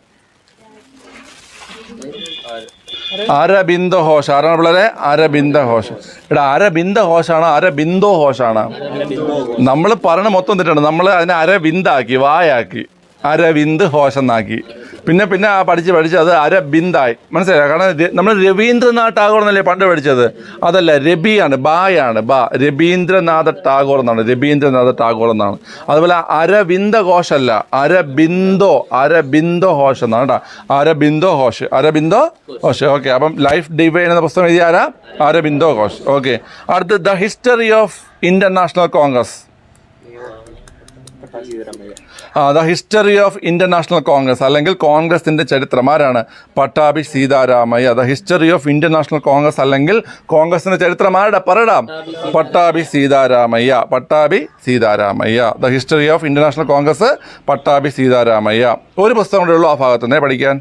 അരബിന്ദോ ഘോഷ്. ആരാണ് പിള്ളേരെ? അരബിന്ദോ ഘോഷ്. അരബിന്ദോ ഘോഷാണ് അരബിന്ദോ ഘോഷാണ്? നമ്മൾ പറയണ മൊത്തം തെറ്റാണ്. നമ്മൾ അതിനെ അരബിന്ദാക്കി, വായാക്കി, അരവിന്ദ് ഘോഷ് എന്നാക്കി. പിന്നെ പഠിച്ച് അത് അരബിന്ദായി. മനസ്സിലായോ? കാരണം നമ്മൾ രവീന്ദ്രനാഥ് ടാഗോർ എന്നല്ലേ പണ്ട് പഠിച്ചത്. അതല്ല, രബിയാണ്, ബായാണ്. രവീന്ദ്രനാഥ ടാഗോർ എന്നാണ്. അതുപോലെ അരവിന്ദ ഘോഷ് അല്ല, അരബിന്ദോ ഘോഷ് എന്നാണ് കേട്ടോ. അരബിന്ദോ ഘോഷ്. ഓക്കെ, അപ്പം ലൈഫ് ഡിവൈൻ എന്ന പുസ്തകം എഴുതിയ ആരാ? അരബിന്ദോ ഘോഷ്. ഓക്കെ, അടുത്ത് the history of international Congress. The history of international Congress അല്ലെങ്കിൽ കോൺഗ്രസിൻ്റെ ചരിത്രം ആരാണ്? Pattabhi Sitaramayya. The history of international Congress അല്ലെങ്കിൽ കോൺഗ്രസിൻ്റെ ചരിത്രം ആരുടെ? പറയടാം. Pattabhi Sitaramayya. The history of international Congress, Pattabhi Sitaramayya. ഒരു പുസ്തകം കൂടെ ഉള്ളൂ ആ ഭാഗത്തുനിന്നേ പഠിക്കാൻ.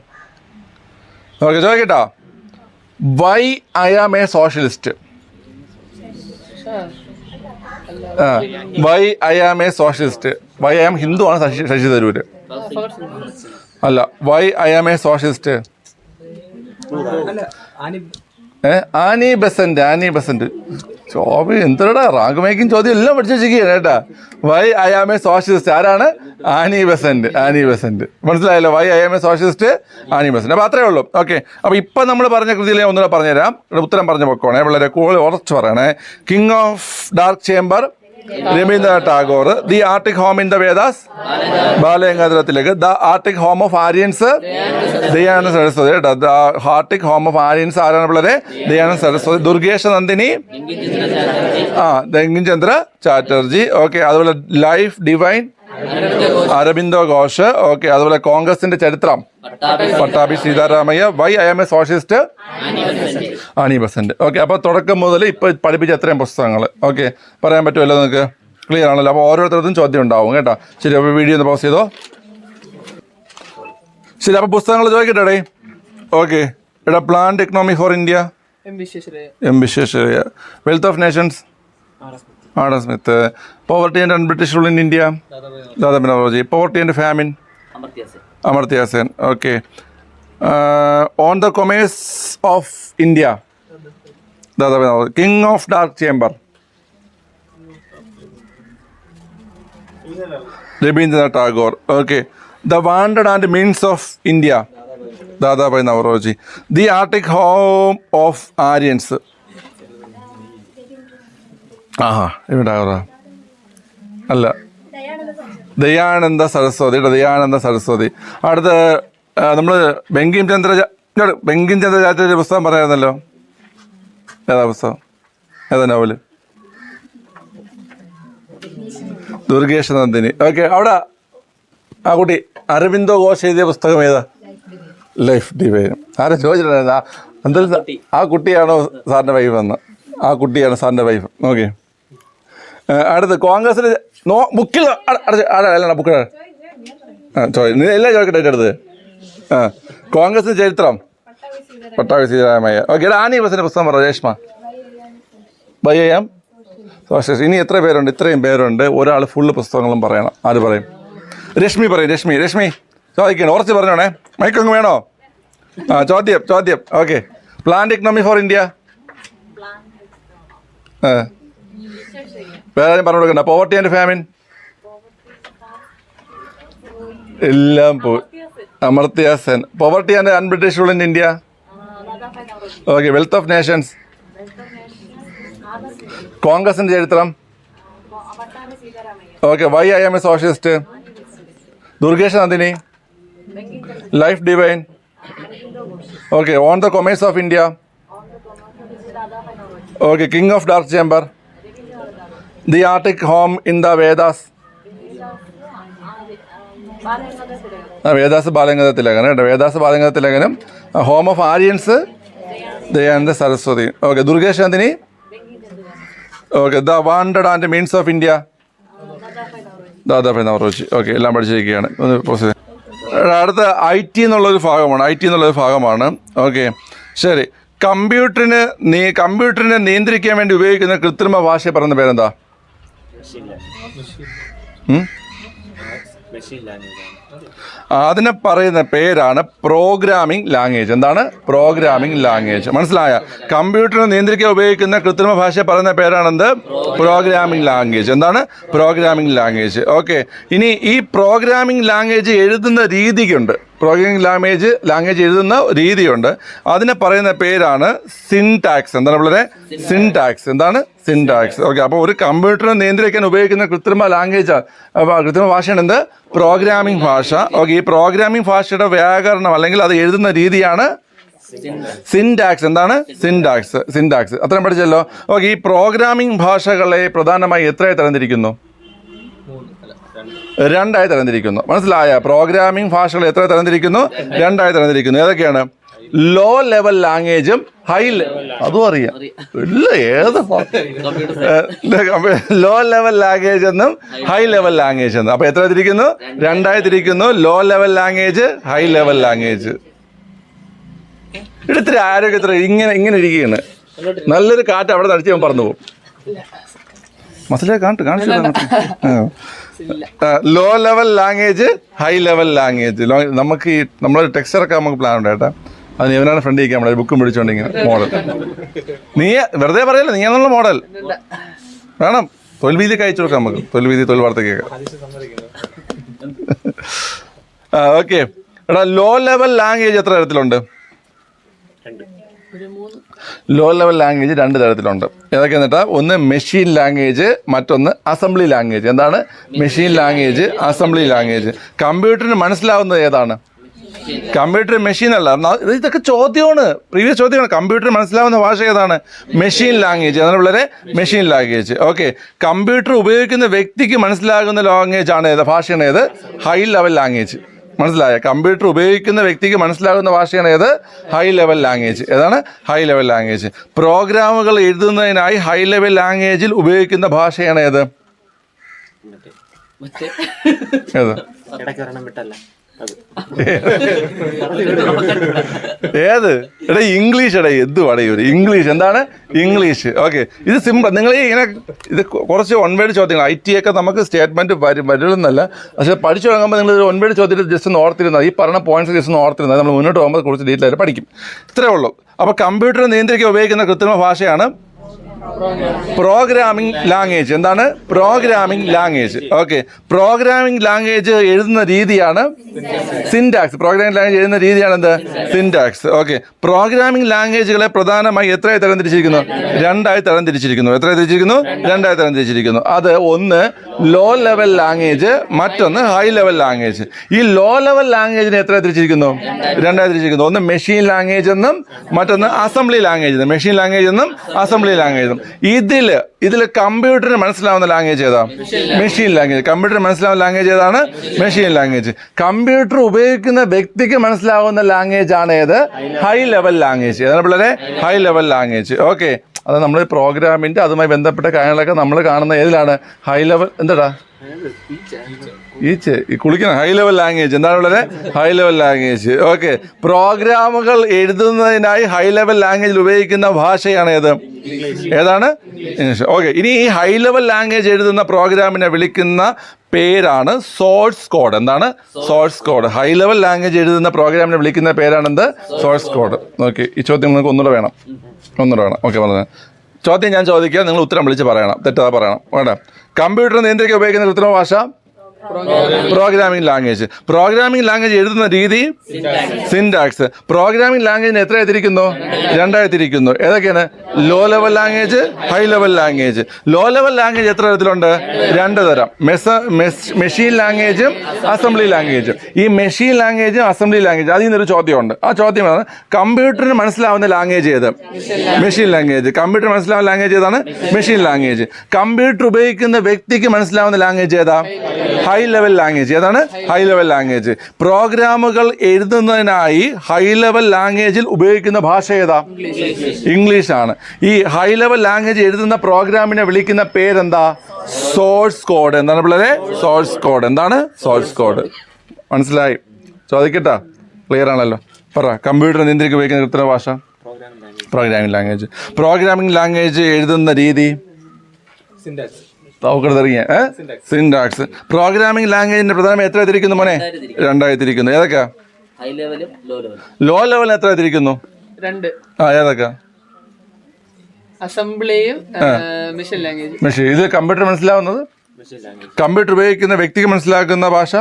ഓക്കെ, ചോദിക്കട്ടോ. Why I am a socialist. Why I am a socialist. Why I am Hindu ആണ് ശശി തരൂര്. അല്ല, why I am a socialist. Annie Besant. ചോബി എന്തോടാ റാങ്ക് മേക്കിംഗ് ചോദ്യം എല്ലാം പഠിച്ചു വെച്ചിരിക്കുകയാണ് കേട്ടാ. Why I am a socialist ആരാണ്? Annie Besant. മനസ്സിലായല്ലോ? Why I am a socialist, Annie Besant. അപ്പോൾ അത്രേ ഉള്ളൂ. ഓക്കെ, അപ്പോൾ ഇപ്പം നമ്മൾ പറഞ്ഞ കൃതിയിലെ ഒന്നുകൂടെ പറഞ്ഞുതരാം. ഉത്തരം പറഞ്ഞ പൊക്കോണേ വളരെ ഉറച്ചു പറയണേ. King of dark chamber Rabindranath Tagore. The Arctic home in the Vedas Balagangadhara Tilak. The Arctic home of Aryans Dayananda Saraswati. The Arctic home of Aryans ആരാണ് പിള്ളേരെ? ദയാനന്ദ സരസ്വതി. ദുർഗേശ നന്ദിനി, ബങ്കിം ചന്ദ്ര ചാറ്റർജി. ഓക്കെ, അതുപോലെ life divine Aurobindo Ghosh. Okay, അതുപോലെ കോൺഗ്രസിന്റെ ചരിത്രം Pattabhi Sitaramayya. Why I am a socialist, Annie Besant. Okay, അപ്പോൾ തുടക്കം മുതൽ ഇപ്പോൾ പഠിപ്പിച്ച എത്രയും പുസ്തകങ്ങൾ ഓക്കെ പറയാൻ പറ്റുമല്ലോ നിങ്ങൾക്ക്? ക്ലിയർ ആണല്ലോ? അപ്പോൾ ഓരോരുത്തർക്കും ചോദ്യം ഉണ്ടാവും കേട്ടോ. ശരി, അപ്പോൾ വീഡിയോ ഒന്ന് പോസ് ചെയ്തോ. ശരി, അപ്പോൾ പുസ്തകങ്ങൾ ചോദിക്കട്ടെ. Okay, planned economy for India, M Visvesvaraya. Wealth of nations, Adam Smith. Poverty and British rule in India, Dadabhai Naoroji. Poverty and famine, Amartya Sen. Okay, on the commerce of India, Dadabhai Naoroji. King of dark chamber, Rabindranath Tagore. Okay, the wanted and means of India, Dadabhai Naoroji. The Arctic home of Aryans, ഇവിടെ അല്ല, ദയാനന്ദ സരസ്വതി. അടുത്ത് നമ്മൾ ബങ്കിം ചന്ദ്ര ചാറ്റർജിയുടെ പുസ്തകം പറയായിരുന്നല്ലോ. ഏതാ പുസ്തകം? ഏതാ novel? Durgesh Nandini. Okay, അവിടെ ആ കുട്ടി അരവിന്ദോ ഘോഷ് എഴുതിയ പുസ്തകം ഏതാ? Life divine. ആരാ ചോദിച്ചിട്ടുണ്ടായിരുന്നു എന്തായാലും ആ കുട്ടിയാണോ സാറിൻ്റെ വൈഫ് എന്ന്? ആ കുട്ടിയാണ് സാറിൻ്റെ വൈഫ്. ഓക്കെ, അടുത്ത് കോൺഗ്രസിൽ ബുക്കിൽ അല്ല ബുക്ക് നീ എല്ലാം ചോദിക്കട്ടെ എൻ്റെ അടുത്ത്. കോൺഗ്രസിന് ചരിത്രം പട്ടാഭി സീതാരാമയ്യ. ഓക്കെ, ആനി ബസിൻ്റെ പുസ്തകം പറ രേഷ്മ. ബയ്യാം സോഷ്യസ്. ഇനി എത്ര പേരുണ്ട്? ഇത്രയും പേരുണ്ട്. ഒരാൾ ഫുള്ള് പുസ്തകങ്ങളും പറയണം. ആര് പറയും? രശ്മി പറയും. രശ്മി ചോദിക്കണം, ഉറച്ച് പറഞ്ഞോണേ. മൈക്കങ്ങ് വേണോ? ചോദ്യം. Okay, planned economy for India. വേറെ പറഞ്ഞു കൊടുക്കണ്ട. Poverty and famine. എല്ലാം പോയി. Amartya Sen. Poverty and unBritish rule in India. Okay, wealth of nations. കോൺഗ്രസിന്റെ ചരിത്രം. Okay, why I am a socialist. Durgesh Nandini. Life divine. Okay, on the commerce of India. Okay, king of dark chamber. The Arctic home in the Vedas. Vedas Balagangadhara Tilak കേട്ടോ. വേദാസ് ബാലഗംഗാധര തിലകനും home of Aryans Dayananda Saraswati. Okay, Durgesh Nandini. Okay, the wanted and means of India. Dadabhai Naoroji. Okay, എല്ലാം പഠിച്ചിരിക്കുകയാണ്. അടുത്ത I T എന്നുള്ളൊരു ഭാഗമാണ്. Okay, ശരി. കമ്പ്യൂട്ടറിനെ നിയന്ത്രിക്കാൻ വേണ്ടി ഉപയോഗിക്കുന്ന കൃത്രിമ ഭാഷ പറയുന്ന പേരെന്താ? അതിനെ പറയുന്ന പേരാണ് പ്രോഗ്രാമിംഗ് ലാംഗ്വേജ്. എന്താണ്? Programming language. മനസ്സിലായ? കമ്പ്യൂട്ടറിനെ നിയന്ത്രിക്കാൻ ഉപയോഗിക്കുന്ന കൃത്രിമ ഭാഷ പറയുന്ന പേരാണെന്ത്? Programming language. എന്താണ്? Programming language. ഓക്കെ, ഇനി ഈ പ്രോഗ്രാമിംഗ് ലാംഗ്വേജ് എഴുതുന്ന രീതിക്കുണ്ട്. പ്രോഗ്രാമിംഗ് ലാംഗ്വേജ് എഴുതുന്ന രീതിയുണ്ട്. അതിനെ പറയുന്ന പേരാണ് സിൻടാക്സ്. എന്താണ് പിള്ളേരെ? സിൻടാക്സ്. എന്താണ്? സിൻടാക്സ്. ഓക്കെ, അപ്പോൾ ഒരു കമ്പ്യൂട്ടറിനെ നിയന്ത്രിക്കാൻ ഉപയോഗിക്കുന്ന കൃത്രിമ ഭാഷയാണ് എന്ത്? പ്രോഗ്രാമിംഗ് ഭാഷ. ഓക്കെ, ഈ പ്രോഗ്രാമിംഗ് ഭാഷയുടെ വ്യാകരണം അല്ലെങ്കിൽ അത് എഴുതുന്ന രീതിയാണ് സിൻടാക്സ്. എന്താണ്? സിൻടാക്സ്. അത്രയും പഠിച്ചല്ലോ. ഓക്കെ, ഈ പ്രോഗ്രാമിംഗ് ഭാഷകളെ പ്രധാനമായി എത്രയായി തരംതിരിക്കുന്നു? രണ്ടായി തരംതിരിക്കുന്നു. മനസ്സിലായ? പ്രോഗ്രാമിംഗ് ഭാഷകൾ എത്ര തരംതിരിക്കുന്നു? രണ്ടായി തരംതിരിക്കുന്നു. ഏതൊക്കെയാണ്? ലോ ലെവൽ ലാംഗ്വേജും അതും അറിയാം. ഇല്ല, ഏത് ലോ ലെവൽ ലാംഗ്വേജ് എന്നും ഹൈ ലെവൽ ലാംഗ്വേജ് എന്നും. അപ്പൊ എത്ര തിരിക്കുന്നു? രണ്ടായി തിരിക്കുന്നു. Low level language, high level language. ഇടത്തിരി ആരോഗ്യത്ര ഇങ്ങനെ ഇരിക്കുകയാണ്. നല്ലൊരു കാറ്റ് അവിടെ നടിച്ച് ഞാൻ പറന്നു പോകും. മസിലെ കാണിച്ചു. Low level language, high level language. നമുക്ക് ഈ നമ്മളൊരു ടെക്സ്ചറൊക്കെ നമുക്ക് പ്ലാൻ ഉണ്ട് കേട്ടോ. അതിന് ഇവനാണ് ഫ്രണ്ട് ഇരിക്കാൻ നമ്മളെ ബുക്കും പിടിച്ചോണ്ടിങ്ങനെ മോഡൽ. നീ വെറുതെ പറയല്ലോ, നീ എന്നുള്ള മോഡൽ വേണം. തൊൽവീതിക്ക് അയച്ചു കൊടുക്കാം നമുക്ക്. തൊൽ വാർത്തക്കൊക്കെ. ഓക്കെ, എടാ ലോ ലെവൽ ലാംഗ്വേജ് എത്ര തരത്തിലുണ്ട്? ലോ ലെവൽ ലാംഗ്വേജ് രണ്ട് തരത്തിലുണ്ട്. ഏതൊക്കെയാന്ന് വെച്ചാൽ ഒന്ന് മെഷീൻ ലാംഗ്വേജ്, മറ്റൊന്ന് അസംബ്ലി ലാംഗ്വേജ്. എന്താണ്? Machine language, assembly language. കമ്പ്യൂട്ടറിന് മനസ്സിലാവുന്നത് ഏതാണ്? കമ്പ്യൂട്ടർ മെഷീൻ അല്ല. ഇതൊക്കെ ചോദ്യമാണ്, പ്രീവിയസ് ചോദ്യമാണ്. കമ്പ്യൂട്ടർ മനസ്സിലാവുന്ന ഭാഷ ഏതാണ്? Machine language. അതാണ് വളരെ മെഷീൻ ലാംഗ്വേജ്. ഓക്കെ, കമ്പ്യൂട്ടർ ഉപയോഗിക്കുന്ന വ്യക്തിക്ക് മനസ്സിലാകുന്ന ലാംഗ്വേജ് ആണ് ഏത്? ഭാഷയാണ് ഏത്? High level language. മനസ്സിലായ? കമ്പ്യൂട്ടർ ഉപയോഗിക്കുന്ന വ്യക്തിക്ക് മനസ്സിലാകുന്ന ഭാഷയാണ് ഏത്? High level language. ഏതാണ്? High level language. പ്രോഗ്രാമുകൾ എഴുതുന്നതിനായി ഹൈ ലെവൽ ലാംഗ്വേജിൽ ഉപയോഗിക്കുന്ന ഭാഷയാണ് ഏത്? ഏത്? എടാ ഇംഗ്ലീഷ്. എടാ എന്ത് പടയൂര് ഇംഗ്ലീഷ്. എന്താണ്? ഇംഗ്ലീഷ്. ഓക്കെ, ഇത് സിമ്പിൾ. നിങ്ങൾ ഇങ്ങനെ ഇത് കുറച്ച് വൺ വേർഡ് ചോദ്യങ്ങൾ. ഐ ടി ഒക്കെ നമുക്ക് സ്റ്റേറ്റ്മെന്റ് വരുമെന്നല്ല, പക്ഷേ പഠിച്ചു തുടങ്ങുമ്പോൾ നിങ്ങൾ വൺ വേർഡ് ചോദ്യത്തിൽ ജസ്റ്റ് ഒന്ന് ഓർത്തിരുന്നത്, ഈ പറഞ്ഞ പോയിന്റ്സ് ജസ്റ്റ് ഒന്ന് ഓർത്തിരുന്നത് നമ്മൾ മുന്നോട്ട് പോകുമ്പോൾ കുറച്ച് ഡീറ്റെയിൽ ആയിട്ട് പഠിക്കും. ഇത്രേ ഉള്ളൂ. അപ്പോൾ കമ്പ്യൂട്ടർ നിയന്ത്രിക്കാൻ ഉപയോഗിക്കുന്ന കൃത്രിമ ഭാഷയാണ് പ്രോഗ്രാമിംഗ് ലാംഗ്വേജ്. എന്താണ്? Programming language. Okay, programming language എഴുതുന്ന രീതിയാണ് സിൻടാക്സ്. പ്രോഗ്രാമിംഗ് ലാംഗ്വേജ് എഴുതുന്ന രീതിയാണ് എന്ത്? സിൻടാക്സ്. ഓക്കെ, പ്രോഗ്രാമിംഗ് ലാംഗ്വേജുകളെ പ്രധാനമായി എത്രയായി തരംതിരിച്ചിരിക്കുന്നു? രണ്ടായി തരംതിരിച്ചിരിക്കുന്നു. എത്രയായി തിരിച്ചിരിക്കുന്നു? രണ്ടായി തരംതിരിച്ചിരിക്കുന്നു. അത് ഒന്ന് ലോ ലെവൽ ലാംഗ്വേജ്, മറ്റൊന്ന് ഹൈ ലെവൽ ലാംഗ്വേജ്. ഈ ലോ ലെവൽ ലാംഗ്വേജിനെ എത്ര തിരിച്ചിരിക്കുന്നു? രണ്ടായി തിരിച്ചിരിക്കുന്നു. ഒന്ന് മെഷീൻ ലാംഗ്വേജ് എന്നും മറ്റൊന്ന് അസംബ്ലി ലാംഗ്വേജ് എന്നും. മെഷീൻ ലാംഗ്വേജ് എന്നും അസംബ്ലി ലാംഗ്വേജ് എന്നും. ഇതിൽ കമ്പ്യൂട്ടറിന് മനസ്സിലാവുന്ന ലാംഗ്വേജ് ഏതാ? Machine language. കമ്പ്യൂട്ടറിന് മനസ്സിലാവുന്ന ലാംഗ്വേജ് ഏതാണ്? Machine language. കമ്പ്യൂട്ടർ ഉപയോഗിക്കുന്ന വ്യക്തിക്ക് മനസ്സിലാവുന്ന ലാംഗ്വേജ് ആണ് ഏത്? High level language. ഏതാണ് പിള്ളേരെ? High level language. ഓക്കെ, അത് നമ്മൾ പ്രോഗ്രാമിൻ്റെ അതുമായി ബന്ധപ്പെട്ട കാര്യങ്ങളൊക്കെ നമ്മൾ കാണുന്ന ഏതിലാണ്? High level. എന്താടാ ഈ കുളിക്കണം? High level language. എന്താണ് വളരെ? High level language. ഓക്കെ, പ്രോഗ്രാമുകൾ എഴുതുന്നതിനായി ഹൈ ലെവൽ ലാംഗ്വേജിൽ ഉപയോഗിക്കുന്ന ഭാഷയാണ് ഏത്? ഏതാണ്? ഇംഗ്ലീഷ്. ഓക്കെ, ഇനി ഈ ഹൈ ലെവൽ ലാംഗ്വേജ് എഴുതുന്ന പ്രോഗ്രാമിനെ വിളിക്കുന്ന പേരാണ് സോഴ്സ് കോഡ്. എന്താണ്? Source code. High level language എഴുതുന്ന പ്രോഗ്രാമിനെ വിളിക്കുന്ന പേരാണെന്ത്? Source code. ഓക്കെ, ഈ ചോദ്യം നിങ്ങൾക്ക് ഒന്നുകൂടെ വേണം. ഓക്കെ, പറഞ്ഞത് ചോദ്യം ഞാൻ ചോദിക്കുക, നിങ്ങൾ ഉത്തരം വിളിച്ച് പറയണം. തെറ്റാതെ പറയണം. വേണ്ട. കമ്പ്യൂട്ടർ നിയന്ത്രിക്കാൻ ഉപയോഗിക്കുന്ന കൃത്രിമ ഭാഷ പ്രോഗ്രാമിംഗ് ലാംഗ്വേജ്. പ്രോഗ്രാമിംഗ് ലാംഗ്വേജ് എഴുതുന്ന രീതി സിൻടാക്സ്. പ്രോഗ്രാമിംഗ് ലാംഗ്വേജിന് എത്ര തിരിക്കുന്നു? രണ്ടായി തിരിക്കുന്നു. ഏതൊക്കെയാണ്? Low level language, high level language. Low level language എത്ര തരത്തിലുണ്ട്? രണ്ട് തരം. മെഷീൻ ലാംഗ്വേജും അസംബ്ലി ലാംഗ്വേജും. ഈ മെഷീൻ ലാംഗ്വേജും അസംബ്ലി ലാംഗ്വേജും, അതിൽ നിന്നൊരു ചോദ്യമുണ്ട്. ആ ചോദ്യമാണ് കമ്പ്യൂട്ടറിന് മനസ്സിലാവുന്ന ലാംഗ്വേജ് ഏത്? Machine language. കമ്പ്യൂട്ടർ മനസ്സിലാവുന്ന ലാംഗ്വേജ് ഏതാണ്? Machine language. കമ്പ്യൂട്ടർ ഉപയോഗിക്കുന്ന വ്യക്തിക്ക് മനസ്സിലാവുന്ന ലാംഗ്വേജ് ഏതാ? High level language. ഏതാണ്? High level language. പ്രോഗ്രാമുകൾ എഴുതുന്നതിനായി ഹൈ ലെവൽ ലാംഗ്വേജിൽ ഉപയോഗിക്കുന്ന ഭാഷ ഏതാ? ഇംഗ്ലീഷ് ആണ്. ഈ ഹൈ ലെവൽ ലാംഗ്വേജ് എഴുതുന്ന പ്രോഗ്രാമിനെ വിളിക്കുന്ന പേരെന്താ? Source code. എന്താണ് പിള്ളേരെ? Source code. എന്താണ്? Source code. മനസ്സിലായി? ചോദിക്കട്ടാ? ക്ലിയർ ആണല്ലോ? പറ. കമ്പ്യൂട്ടർ നിയന്ത്രിക്കാൻ ഉപയോഗിക്കുന്ന കൃത്രിമ ഭാഷ പ്രോഗ്രാമിംഗ് ലാംഗ്വേജ്. പ്രോഗ്രാമിംഗ് ലാംഗ്വേജ് എഴുതുന്ന രീതി സിൻടാക്സ്. പ്രോഗ്രാമിംഗ് ലാംഗ്വേജിന്റെ പ്രധാനം എത്ര തിരിക്കുന്നു മോനെ? രണ്ടായി തിരിക്കുന്നു. ഏതൊക്കെയാ? ലോ ലെവൽ എത്ര തിരിക്കുന്നു? ഏതൊക്കെ? അസംബ്ലിയും മെഷീൻ. ഇത് കമ്പ്യൂട്ടർ മനസ്സിലാവുന്നത്? കമ്പ്യൂട്ടർ ഉപയോഗിക്കുന്ന വ്യക്തിക്ക് മനസ്സിലാക്കുന്ന ഭാഷ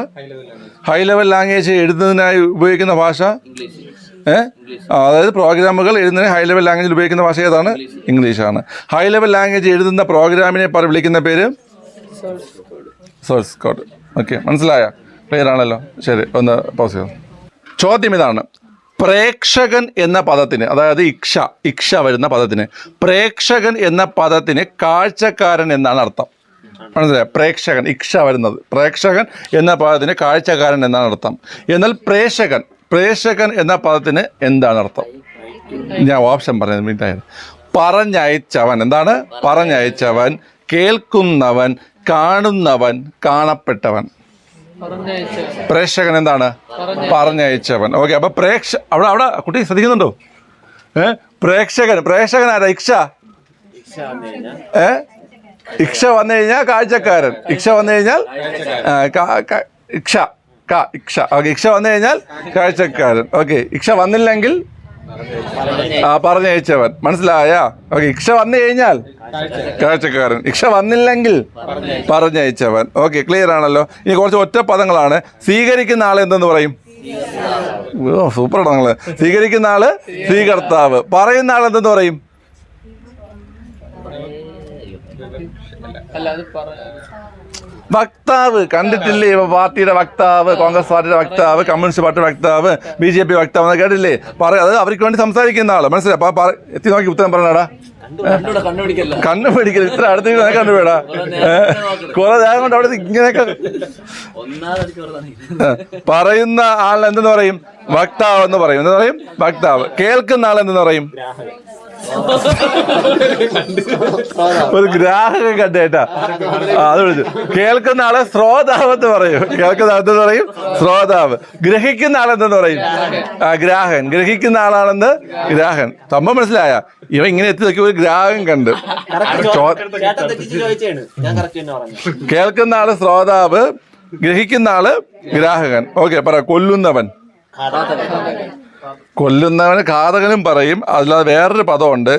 ഹൈ ലെവൽ ലാംഗ്വേജ് എഴുതുന്നതിനായി ഉപയോഗിക്കുന്ന ഭാഷ അതായത് പ്രോഗ്രാമുകൾ എഴുതുന്നതിന് ഹൈ ലെവൽ ലാംഗ്വേജിൽ ഉപയോഗിക്കുന്ന ഭാഷ ഏതാണ്? ഇംഗ്ലീഷാണ്. ഹൈ ലെവൽ ലാംഗ്വേജ് എഴുതുന്ന പ്രോഗ്രാമിനെ വിളിക്കുന്ന പേര് സോഴ്സ് കോഡ്. ഓക്കെ, മനസ്സിലായ? ക്ലിയർ ആണല്ലോ? ശരി, ഒന്ന് പോസ് ചെയ്യാം. ചോദ്യം ഇതാണ്. പ്രേക്ഷകൻ എന്ന പദത്തിന്, അതായത് ഇക്ഷ വരുന്ന പദത്തിന്, പ്രേക്ഷകൻ എന്ന പദത്തിന് കാഴ്ചക്കാരൻ എന്നാണ് അർത്ഥം. മനസ്സിലായോ? പ്രേക്ഷകൻ, ഇക്ഷ വരുന്നത്. പ്രേക്ഷകൻ എന്ന പദത്തിന് കാഴ്ചക്കാരൻ എന്നാണ് അർത്ഥം. എന്നാൽ പ്രേക്ഷകൻ എന്ന പദത്തിന് എന്താണ് അർത്ഥം? ഞാൻ ഓപ്ഷൻ പറയുന്നത് മിനിറ്റായിരുന്നു. പറഞ്ഞയച്ചവൻ. എന്താണ്? പറഞ്ഞയച്ചവൻ, കേൾക്കുന്നവൻ, കാണുന്നവൻ, കാണപ്പെട്ടവൻ. പ്രേക്ഷകൻ എന്താണ്? പറഞ്ഞയച്ചവൻ. ഓക്കെ, അപ്പൊ അവിടെ കുട്ടി ശ്രദ്ധിക്കുന്നുണ്ടോ? പ്രേക്ഷകൻ ആരാ? ഇക്ഷ വന്നു കഴിഞ്ഞാൽ കാഴ്ചക്കാരൻ. ഇക്ഷ വന്നു കഴിഞ്ഞാൽ ഇക്ഷ വന്നു കഴിഞ്ഞാൽ കാഴ്ചക്കാരൻ. ഓക്കെ, ഇക്ഷ വന്നില്ലെങ്കിൽ പറഞ്ഞയച്ചവൻ. മനസ്സിലായ? ഓക്കെ, ഇക്ഷ വന്നു കഴിഞ്ഞാൽ കാഴ്ചക്കാരൻ, ഇക്ഷ വന്നില്ലെങ്കിൽ പറഞ്ഞയച്ചവൻ. ഓക്കെ, ക്ലിയർ ആണല്ലോ? ഇനി കുറച്ച് ഒറ്റ പദങ്ങളാണ്. സ്വീകരിക്കുന്ന ആൾ എന്തെന്ന് പറയും? സൂപ്പറാണ് നിങ്ങള്. സ്വീകരിക്കുന്ന ആള് സ്വീകർത്താവ്. പറയുന്ന ആൾ എന്തെന്ന് പറയും? വക്താവ്. കണ്ടിട്ടില്ലേ? പാർട്ടിയുടെ വക്താവ്, കോൺഗ്രസ് പാർട്ടിയുടെ വക്താവ്, കമ്മ്യൂണിസ്റ്റ് പാർട്ടിയുടെ വക്താവ്, BJP വക്താവ് എന്നൊക്കെ കേട്ടില്ലേ? അത് അവർക്ക് വേണ്ടി സംസാരിക്കുന്ന ആള്. മനസ്സിലായി? അപ്പൊ എത്തി നോക്കി ഉത്തരം പറഞ്ഞാടാ. കണ്ണുപിടിക്കൽ. ഇത്ര അടുത്തേക്ക് കണ്ടുപിടാ. കുറെ നേരം കൊണ്ട് അവിടെ ഇങ്ങനെയൊക്കെ പറയുന്ന ആൾ എന്തെന്ന് പറയും? വക്താവ് എന്ന് പറയും. എന്താ പറയും? വക്താവ്. കേൾക്കുന്ന ആൾ എന്തെന്ന് പറയും? ഒരു ഗ്രാഹകം കണ്ടേട്ടാ. അത് വിളിച്ചു. കേൾക്കുന്ന ആളെ ശ്രോതാവ് എന്ന് പറയും. കേൾക്കുന്ന ആളെന്ന് പറയും ശ്രോതാവ്. ഗ്രഹിക്കുന്ന ആളെന്തെന്ന് പറയും? ഗ്രാഹകൻ. ഗ്രഹിക്കുന്ന ആളാണെന്ന് ഗ്രാഹകൻ. സംഭവം മനസ്സിലായ? ഇവ ഇങ്ങനെ എത്തി നോക്കി ഒരു ഗ്രാഹകം കണ്ട്. കേൾക്കുന്ന ആള് ശ്രോതാവ്, ഗ്രഹിക്കുന്ന ആള് ഗ്രാഹകൻ. ഓക്കെ, പറ. കൊല്ലുന്നവന് ഘാതകനും പറയും. അല്ലാതെ വേറൊരു പദമുണ്ട്,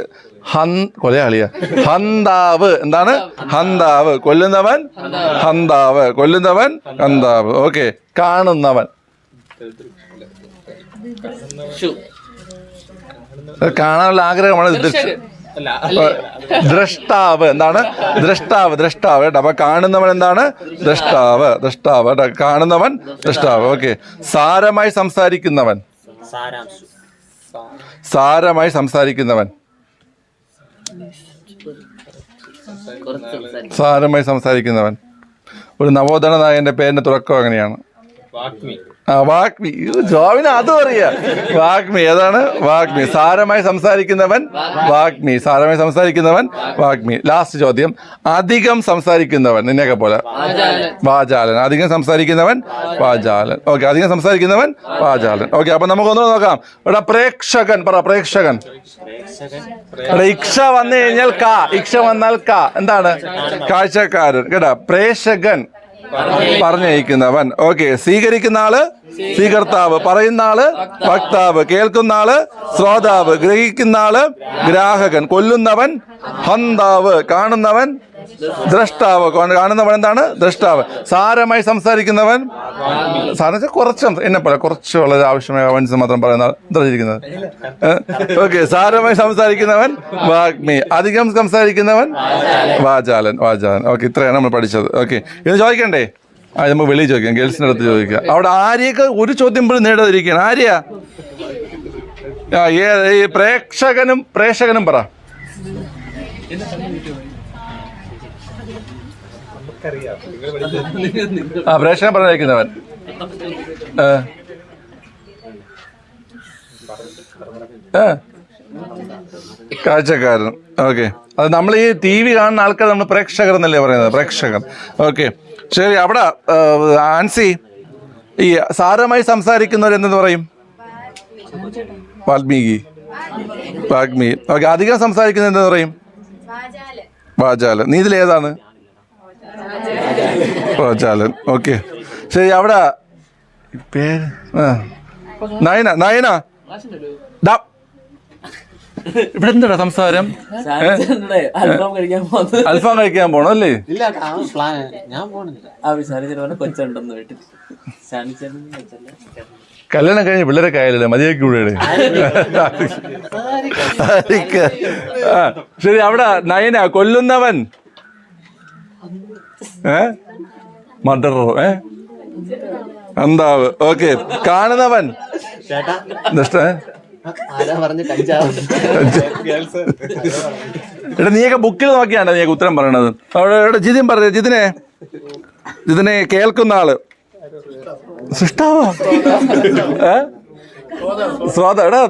കൊലയാളിയ. ഹന്താവ്. എന്താണ്? ഹന്താവ്. കൊല്ലുന്നവൻ ഹന്താവ്. ഓക്കെ, കാണുന്നവൻ. കാണാനുള്ള ആഗ്രഹമാണ്. ദ്രഷ്ടാവ് എന്താണ്? ദ്രഷ്ടാവ് കേട്ടോ. അപ്പൊ കാണുന്നവൻ എന്താണ്? ദ്രഷ്ടാവ് കേട്ടോ. കാണുന്നവൻ ദ്രഷ്ടാവ്. ഓക്കെ. സാരമായി സംസാരിക്കുന്നവൻ. സാരമായി സംസാരിക്കുന്നവൻ. സാരമായി സംസാരിക്കുന്നവൻ. ഒരു നവോത്ഥാന നായകന്റെ പേരിന്റെ തുടക്കം അങ്ങനെയാണ്. വാഗ്മി. ജോവിന് അതും അറിയാം. വാഗ്മി ഏതാണ്? വാഗ്മി. സാരമായി സംസാരിക്കുന്നവൻ വാഗ്മി. സാരമായി സംസാരിക്കുന്നവൻ വാഗ്മി. ലാസ്റ്റ് ചോദ്യം. അധികം സംസാരിക്കുന്നവൻ. നിന്നെയൊക്കെ പോലെ വാചാലൻ. അധികം സംസാരിക്കുന്നവൻ വാചാലൻ. ഓക്കെ. അധികം സംസാരിക്കുന്നവൻ വാചാലൻ. ഓക്കെ. അപ്പൊ നമുക്കൊന്നുകൂടെ നോക്കാം. ഇവിടെ പ്രേക്ഷകൻ പറ. പ്രേക്ഷകൻ. ഇവിടെ ഇക്ഷ വന്നു കഴിഞ്ഞാൽ ക. ഇക്ഷ വന്നാൽ ക. എന്താണ്? കാഴ്ചക്കാരൻ കേട്ടാ. പ്രേക്ഷകൻ പറഞ്ഞയക്കുന്നവൻ. ഓക്കെ. സ്വീകരിക്കുന്ന ആള് സ്വീകർത്താവ്. പറയുന്ന ആള് വക്താവ്. കേൾക്കുന്ന ആള് ശ്രോതാവ്. ഗ്രഹിക്കുന്ന ആള് ഗ്രാഹകൻ. കൊല്ലുന്നവൻ ഹന്താവ്. കാണുന്നവൻ ദ്രഷ്ടാവ്. കാണുന്നവൻ എന്താണ്? ദ്രഷ്ടാവ്. സാരമായി സംസാരിക്കുന്നവൻ. സാരം കുറച്ച് എന്നെ പോലെ കുറച്ച് വളരെ ആവശ്യമായ അവൻസ് മാത്രം പറയുന്ന എന്തായിരിക്കുന്നത്. ഓക്കെ. സാരമായി സംസാരിക്കുന്നവൻ വാഗ്മി. അധികം സംസാരിക്കുന്നവൻ വാചാലൻ. ഓക്കെ. ഇത്രയാണ് നമ്മൾ പഠിച്ചത്. ഓക്കെ. ഇത് ചോദിക്കണ്ടേ? നമുക്ക് വെളിയിൽ ചോദിക്കാം. ഗേൾസിൻ്റെ അടുത്ത് ചോദിക്കാം. അവിടെ ആര്യക്ക് ഒരു ചോദ്യം പോലും നേടാതിരിക്കുകയാണ്. ആര്യ ഈ പ്രേക്ഷകനും പറ. പ്രേക്ഷകൻ പറഞ്ഞിരിക്കുന്നവൻ. കാഴ്ചക്കാരൻ. ഓക്കെ. അത് നമ്മൾ ഈ TV കാണുന്ന ആൾക്കാർ നമ്മൾ പ്രേക്ഷകർ എന്നല്ലേ പറയുന്നത്? പ്രേക്ഷകൻ. ഓക്കെ. ശരി. അവിടെ ആൻസി, ഈ സാരമായി സംസാരിക്കുന്നവർ എന്തെന്ന് പറയും? വാഗ്മി. ഓക്കെ. അധികം സംസാരിക്കുന്നത് എന്തെന്ന് പറയും? വാചാലൻ. നീ ഇതിലേതാണ്? വാചാലൻ. ഓക്കെ. ശരി. അവിടെ പേര് നയന. ഇവിടെ എന്താ സംസാരം? അൽഫാം കഴിക്കാൻ പോണോ അല്ലേ? കല്യാണം കഴിഞ്ഞ് പിള്ളേരൊക്കെ ആയാലല്ലേ? മതിയാക്കി കൂടെ. ശരി. അവിടെ നയന. കൊല്ലുന്നവൻ മർഡറോ? ഹന്താവ്. ഓക്കെ. കാണുന്നവൻ എടാ നീയൊക്കെ ബുക്കിൽ നോക്കിയാണ്ടോ നീയൊക്കെ ഉത്തരം പറയണത്? അവിടെ ജിതിൻ പറഞ്ഞ ജിതിനെ കേൾക്കുന്ന ആള് സൃഷ്ടാവോ? ശ്രോതാവ്. എടാ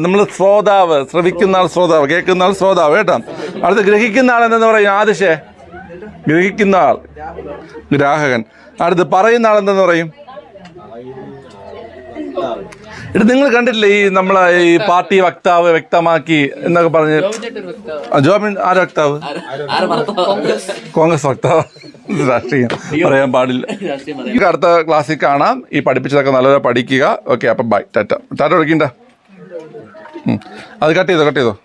നമ്മള് ശ്രോതാവ്. ശ്രവിക്കുന്ന ആൾ ശ്രോതാവ്. കേൾക്കുന്ന ആൾ ശ്രോതാവ് കേട്ടോ. അടുത്ത് ഗ്രഹിക്കുന്ന ആൾ എന്തെന്ന് പറയും? ആദിശേ. ഗ്രഹിക്കുന്ന ആൾ ഗ്രാഹകൻ. അടുത്ത് പറയുന്ന ആൾ എന്തെന്ന് പറയും? ഇത് നിങ്ങൾ കണ്ടിട്ടില്ലേ ഈ നമ്മളെ ഈ പാർട്ടി വക്താവ് വ്യക്തമാക്കി എന്നൊക്കെ പറഞ്ഞ്? ജോബിൻ ആര് വക്താവ്? കോൺഗ്രസ് വക്താവ്. രാഷ്ട്രീയം പറയാൻ പാടില്ല. അടുത്ത ക്ലാസ്സിൽ കാണാം. ഈ പഠിപ്പിച്ചതൊക്കെ നല്ലപോലെ പഠിക്കുക. ഓക്കെ. അപ്പം ബൈ. ടാറ്റ. ടാറ്റ വിളിക്കണ്ട. അത് കട്ട് ചെയ്തോ.